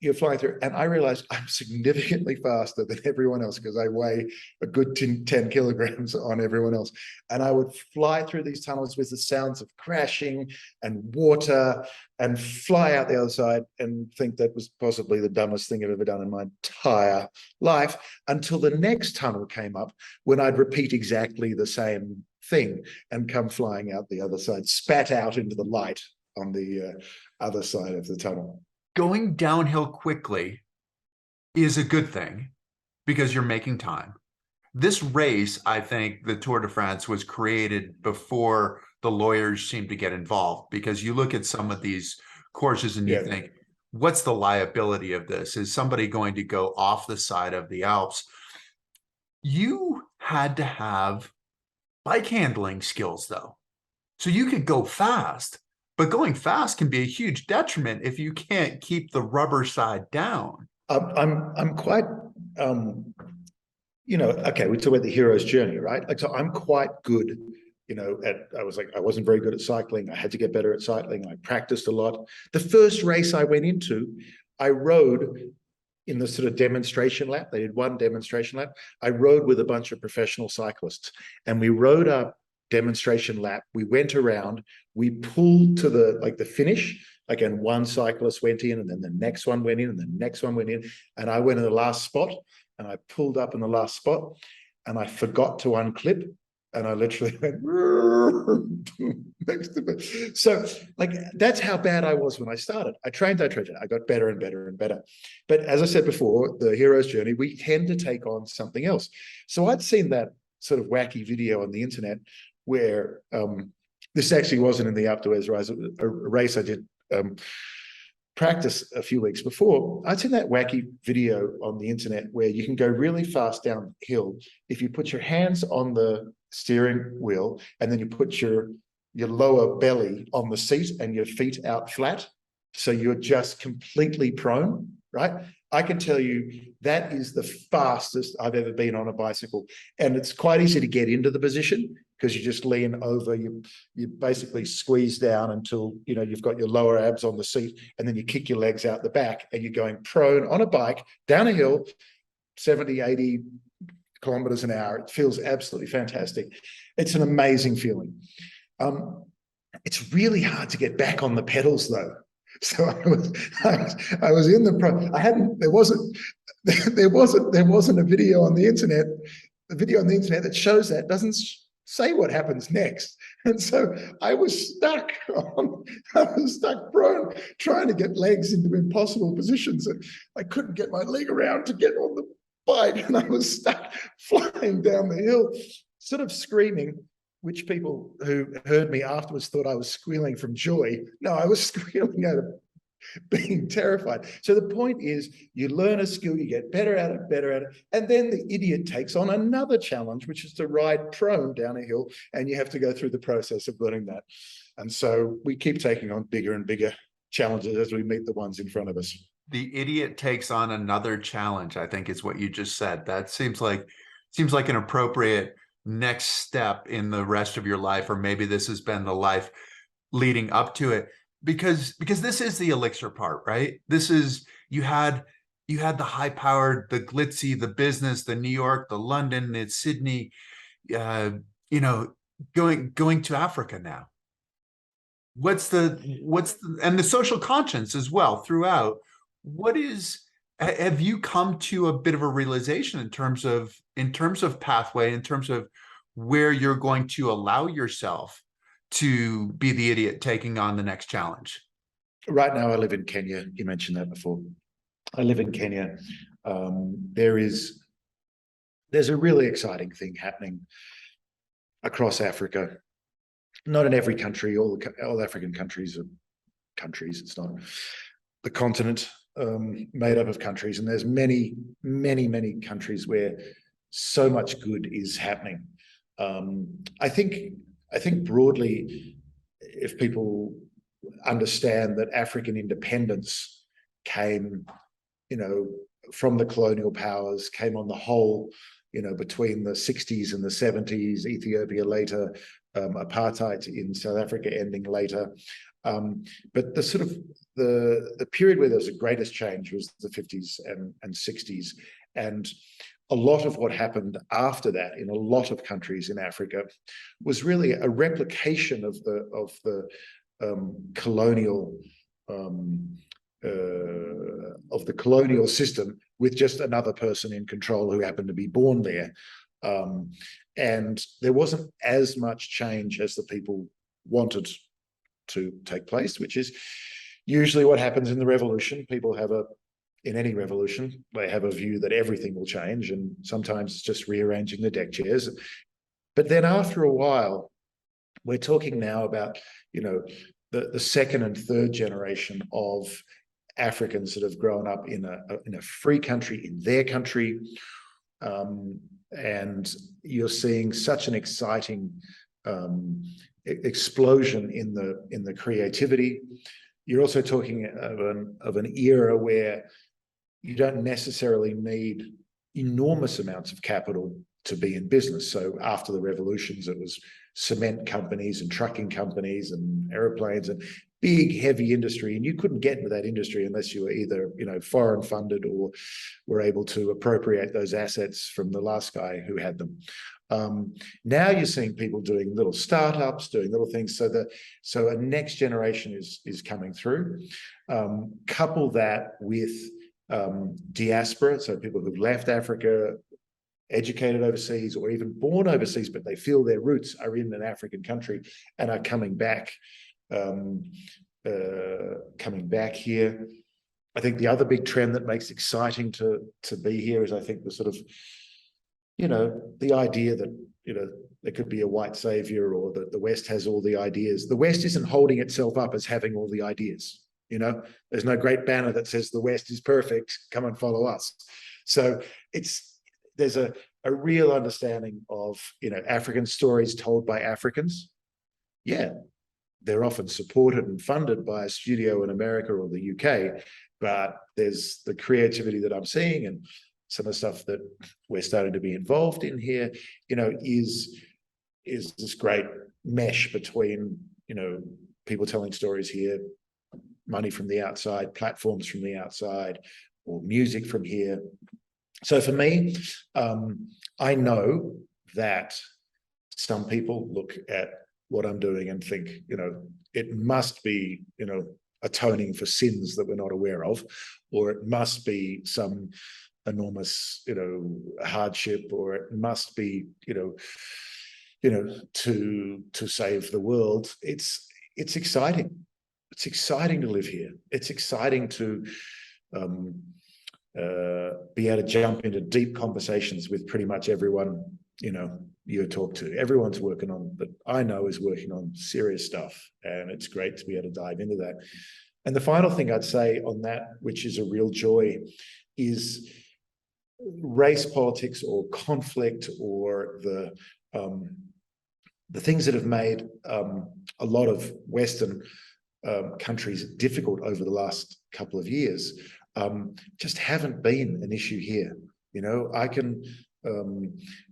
you're flying through, and I realized I'm significantly faster than everyone else because I weigh a good 10 kilograms on everyone else. And I would fly through these tunnels with the sounds of crashing and water and fly out the other side and think that was possibly the dumbest thing I've ever done in my entire life, until the next tunnel came up when I'd repeat exactly the same thing and come flying out the other side, spat out into the light on the other side of the tunnel. Going downhill quickly is a good thing because you're making time. This race, I think the Tour de France was created before the lawyers seemed to get involved, because you look at some of these courses and you think, what's the liability of this? Is somebody going to go off the side of the Alps? You had to have bike handling skills though. So you could go fast, but going fast can be a huge detriment if you can't keep the rubber side down. I'm quite, okay, we talk about the hero's journey, right? Like, so I'm quite good, I wasn't very good at cycling. I had to get better at cycling. I practiced a lot. The first race I went into, I rode in the sort of demonstration lap. They did one demonstration lap. I rode with a bunch of professional cyclists, and we rode up demonstration lap. We went around, we pulled to the finish, and one cyclist went in, and then the next one went in, and the next one went in, and I went in the last spot, and I pulled up in the last spot, and I forgot to unclip, and I literally went next to it. So that's how bad I was when I started. I trained, I got better and better and better. But as I said before, the hero's journey, we tend to take on something else. So I'd seen that sort of wacky video on the internet where this actually wasn't in the outdoors race, a race I did practice a few weeks before. I'd seen that wacky video on the internet where you can go really fast downhill if you put your hands on the steering wheel and then you put your lower belly on the seat and your feet out flat. So you're just completely prone, right? I can tell you that is the fastest I've ever been on a bicycle. And it's quite easy to get into the position because you just lean over, you basically squeeze down until, you know, you've got your lower abs on the seat, and then you kick your legs out the back and you're going prone on a bike down a hill, 70, 80 kilometers an hour. It feels absolutely fantastic. It's an amazing feeling. It's really hard to get back on the pedals though. So I was in the I hadn't, there wasn't a video on the internet, that shows that, doesn't say what happens next. And so I was stuck prone, trying to get legs into impossible positions. And I couldn't get my leg around to get on the bike, and I was stuck flying down the hill, sort of screaming, which people who heard me afterwards thought I was squealing from joy. No, I was squealing out of being terrified. So the point is, you learn a skill, you get better at it, and then the idiot takes on another challenge, which is to ride prone down a hill, and you have to go through the process of learning that. And so we keep taking on bigger and bigger challenges as we meet the ones in front of us. The idiot takes on another challenge, I think is what you just said. That seems like an appropriate next step in the rest of your life, or maybe this has been the life leading up to it, because this is the elixir part, right? This is, you had the high powered, the glitzy, the business, the New York, the London, the Sydney, you know, going to Africa now. What's the and the social conscience as well throughout. Have you come to a bit of a realization in terms of pathway, in terms of where you're going to allow yourself to be the idiot taking on the next challenge? Right now, I live in Kenya. You mentioned that before. I live in Kenya. There's a really exciting thing happening across Africa. Not in every country. All African countries are countries. It's not the continent made up of countries, and there's many countries where so much good is happening. I think broadly, if people understand that African independence came, you know, from the colonial powers, came on the whole, you know, between the 60s and the 70s, Ethiopia later, apartheid in South Africa ending later. But the sort of the period where there was the greatest change was the 50s and 60s. And a lot of what happened after that in a lot of countries in Africa was really a replication of the colonial system, with just another person in control who happened to be born there. And there wasn't as much change as the people wanted to take place, which is usually what happens in the revolution. People have in any revolution, they have a view that everything will change, and sometimes it's just rearranging the deck chairs. But then after a while, we're talking now about, you know, the second and third generation of Africans that have grown up in a free country, in their country. And you're seeing such an exciting explosion in the creativity. You're also talking of an era where you don't necessarily need enormous amounts of capital to be in business. So after the revolutions, it was cement companies and trucking companies and airplanes and big, heavy industry. And you couldn't get into that industry unless you were either, you know, foreign funded or were able to appropriate those assets from the last guy who had them. Now you're seeing people doing little startups, doing little things. So a next generation is coming through. Couple that with diaspora, so people who've left Africa, educated overseas, or even born overseas, but they feel their roots are in an African country and are coming back here. I think the other big trend that makes it exciting to be here is, I think, the sort of, you know, the idea that, you know, there could be a white savior, or that the West has all the ideas. The West isn't holding itself up as having all the ideas. You know, there's no great banner that says the West is perfect, come and follow us. So there's a real understanding of, you know, African stories told by Africans. Yeah, they're often supported and funded by a studio in America or the UK, but there's the creativity that I'm seeing, and some of the stuff that we're starting to be involved in here, is this great mesh between, people telling stories here, money from the outside, platforms from the outside, or music from here. So for me, I know that some people look at what I'm doing and think, it must be, atoning for sins that we're not aware of, or it must be some enormous, hardship, or it must be, to save the world. It's exciting. It's exciting to live here. It's exciting to be able to jump into deep conversations with pretty much everyone, you talk to. Everyone's working on, that I know is working on serious stuff, and it's great to be able to dive into that. And the final thing I'd say on that, which is a real joy, is race politics or conflict, or the things that have made a lot of Western countries difficult over the last couple of years, just haven't been an issue here.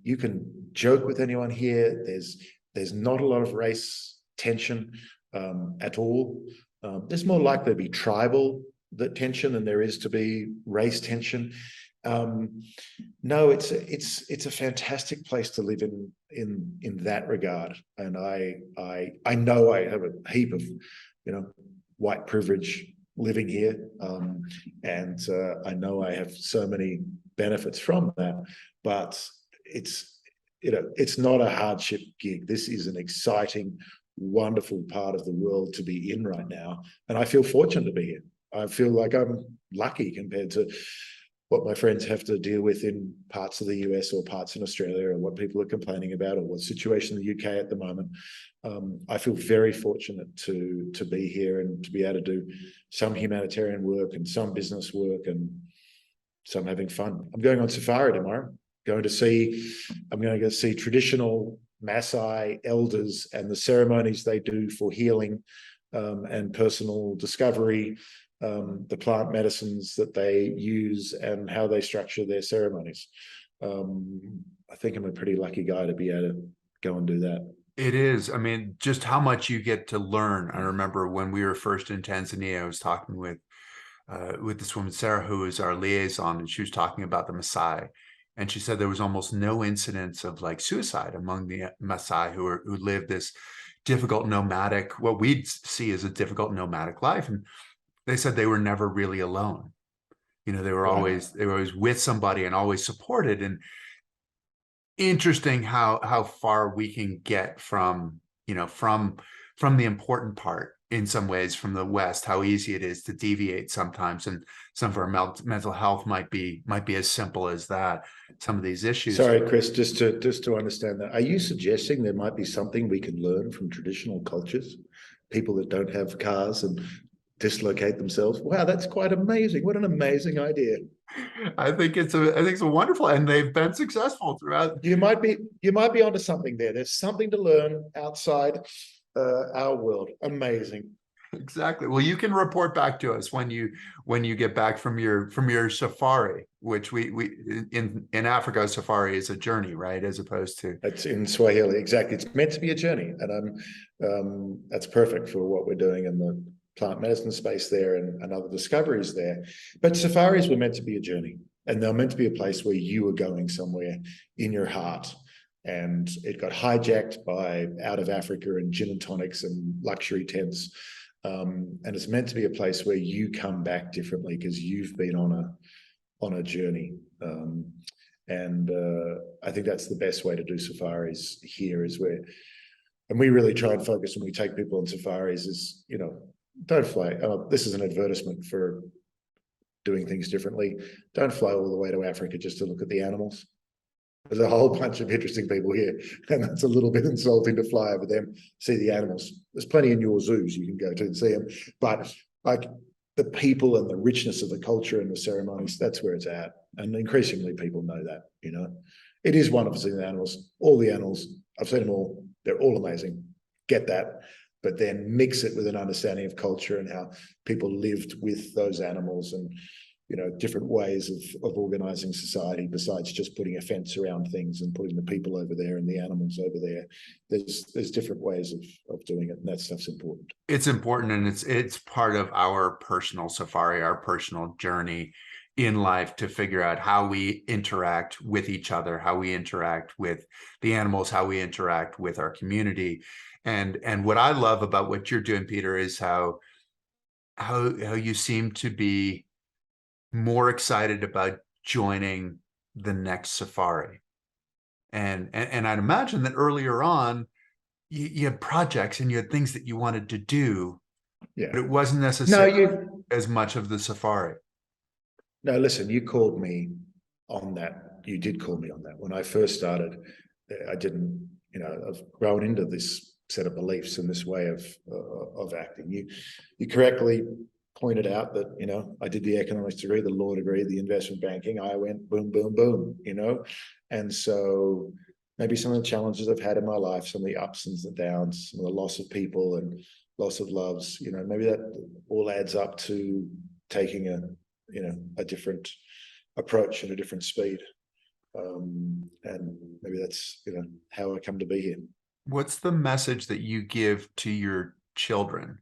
You can joke with anyone here. There's not a lot of race tension at all. There's more likely to be tribal tension than there is to be race tension. No, it's a fantastic place to live in that regard. And I know I have a heap of white privilege living here, and I know I have so many benefits from that. But it's not a hardship gig. This is an exciting, wonderful part of the world to be in right now, and I feel fortunate to be here. I feel like I'm lucky compared to what my friends have to deal with in parts of the US or parts in Australia, or what people are complaining about, or what situation in the UK at the moment. I feel very fortunate to be here and to be able to do some humanitarian work and some business work and some having fun. I'm going on safari tomorrow. I'm going to go see traditional Maasai elders and the ceremonies they do for healing and personal discovery, the plant medicines that they use and how they structure their ceremonies. I think I'm a pretty lucky guy to be able to go and do that. It is. I mean, just how much you get to learn. I remember when we were first in Tanzania, I was talking with this woman, Sarah, who is our liaison, and she was talking about the Maasai. And she said there was almost no incidents of like suicide among the Maasai who live this difficult nomadic, what we'd see as a difficult nomadic life. And they said they were never really alone. They were always with somebody and always supported. And interesting how far we can get from the important part in some ways from the West, how easy it is to deviate sometimes, and some of our mental health might be as simple as that. Some of these issues. Sorry, Chris, just to understand that, are you suggesting there might be something we can learn from traditional cultures, people that don't have cars and dislocate themselves? Wow, that's quite amazing. What an amazing idea. I think it's a wonderful, and they've been successful throughout. You might be onto something there. There's something to learn outside our world. Amazing. Exactly. Well, you can report back to us when you get back from your safari, which we in Africa, safari is a journey, right? As opposed to, it's in Swahili. Exactly. It's meant to be a journey, and that's perfect for what we're doing in the plant medicine space there and other discoveries there. But safaris were meant to be a journey, and they're meant to be a place where you were going somewhere in your heart. And it got hijacked by out of Africa and gin and tonics and luxury tents. And it's meant to be a place where you come back differently because you've been on a journey. And I think that's the best way to do safaris here, is where, and we really try and focus when we take people on safaris is, don't fly. This is an advertisement for doing things differently. Don't fly all the way to Africa just to look at the animals. There's a whole bunch of interesting people here, and that's a little bit insulting to fly over them, see the animals. There's plenty in your zoos you can go to and see them, but like the people and the richness of the culture and the ceremonies, that's where it's at. And increasingly people know that, It is wonderful seeing the animals, all the animals. I've seen them all. They're all amazing. Get that. but then mix it with an understanding of culture and how people lived with those animals, and different ways of organizing society besides just putting a fence around things and putting the people over there and the animals over there. There's different ways of doing it, and that stuff's important. It's important, and it's part of our personal safari, our personal journey in life, to figure out how we interact with each other, how we interact with the animals, how we interact with our community. And what I love about what you're doing, Peter, is how you seem to be more excited about joining the next safari. And I'd imagine that earlier on, you had projects and you had things that you wanted to do, but it wasn't necessarily as much of the safari. No, listen, you called me on that. You did call me on that. When I first started, I didn't, I've grown into this set of beliefs and this way of acting. You correctly pointed out that, I did the economics degree, the law degree, the investment banking. I went boom, boom, boom, and so maybe some of the challenges I've had in my life, some of the ups and the downs, some of the loss of people and loss of loves, maybe that all adds up to taking a different approach and a different speed. And maybe that's, how I come to be here. What's the message that you give to your children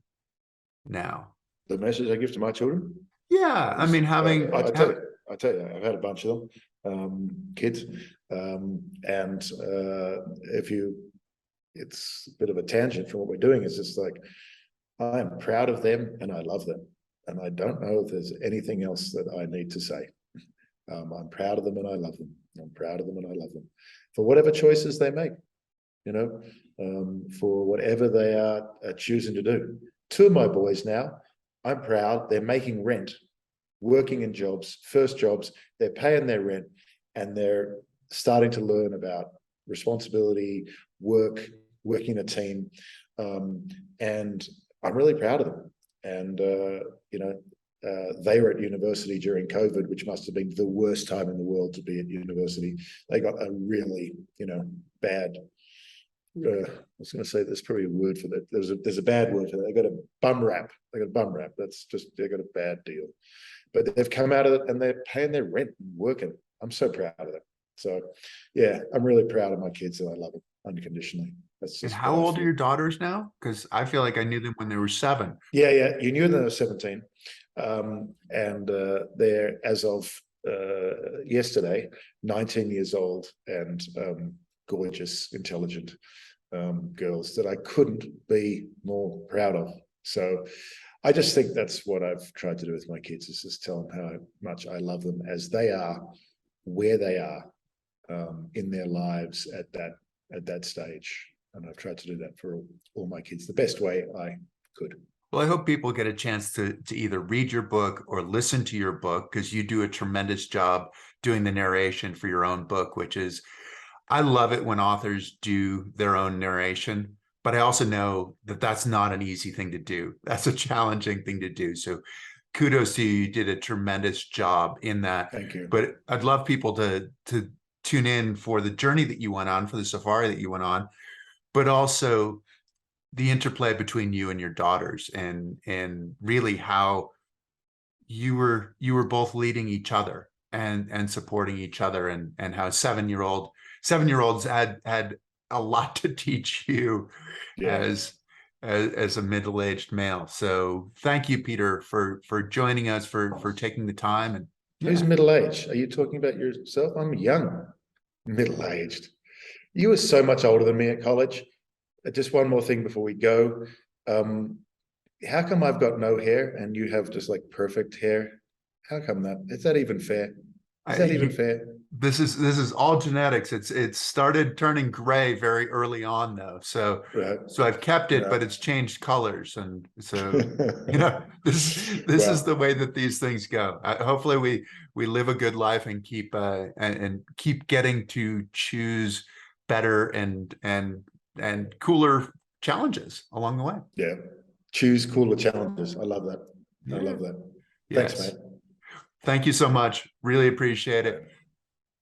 now? The message I give to my children? Yeah, I mean, I tell you, I've had a bunch of them, kids, and it's a bit of a tangent from what we're doing. It's just like, I'm proud of them and I love them, and I don't know if there's anything else that I need to say. I'm proud of them and I love them. I'm proud of them and I love them for whatever choices they make, for whatever they are choosing to do. Two of my boys now, I'm proud they're making rent, working in jobs, first jobs, they're paying their rent, and they're starting to learn about responsibility, working in a team. And I'm really proud of them. And, they were at university during COVID, which must have been the worst time in the world to be at university. They got a really, bad, I was going to say there's probably a word for that. There's a bad word for that. They got a bum rap. That's just, they got a bad deal. But they've come out of it and they're paying their rent and working. I'm so proud of them. So yeah, I'm really proud of my kids and I love them unconditionally. That's just. And how old are your daughters now? Because I feel like I knew them when they were 7. Yeah. You knew them when they were 17. And they're, as of yesterday, 19 years old and gorgeous, intelligent girls that I couldn't be more proud of. So I just think that's what I've tried to do with my kids, is just tell them how much I love them as they are, where they are in their lives at that stage. And I've tried to do that for all my kids the best way I could. Well, I hope people get a chance to either read your book or listen to your book, because you do a tremendous job doing the narration for your own book, which is, I love it when authors do their own narration, but I also know that that's not an easy thing to do. That's a challenging thing to do. So kudos to you. You did a tremendous job in that. Thank you. But I'd love people to tune in for the journey that you went on, for the safari that you went on, but also the interplay between you and your daughters, and really how you were both leading each other and supporting each other, and how 7-year-olds had a lot to teach you as a middle-aged male. So thank you, Peter, for joining us, for taking the time. And who's middle-aged? Are you talking about yourself? I'm young, middle-aged. You were so much older than me at college. Just one more thing before we go. How come I've got no hair and you have just like perfect hair? How come that? Is that even fair? Is that even fair? This is all genetics. It started turning gray very early on, though. So so I've kept it, but it's changed colors, and so this is the way that these things go. Hopefully, we live a good life and keep getting to choose better and cooler challenges along the way. Yeah, choose cooler challenges. I love that. I love that. Thanks, mate. Thank you so much. Really appreciate it.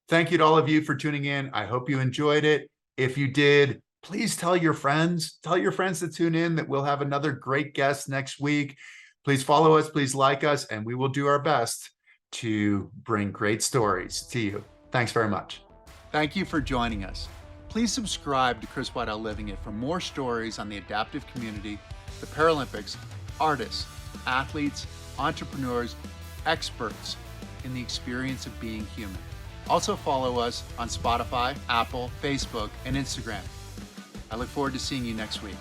Thank you to all of you for tuning in. I hope you enjoyed it. If you did, Please tell your friends to tune in, that we'll have another great guest next week. Please follow us, please like us, and we will do our best to bring great stories to you. Thanks very much. Thank you for joining us. Please subscribe to Chris Waddell Living It for more stories on the adaptive community, the Paralympics, artists, athletes, entrepreneurs, experts in the experience of being human. Also follow us on Spotify, Apple, Facebook, and Instagram. I look forward to seeing you next week.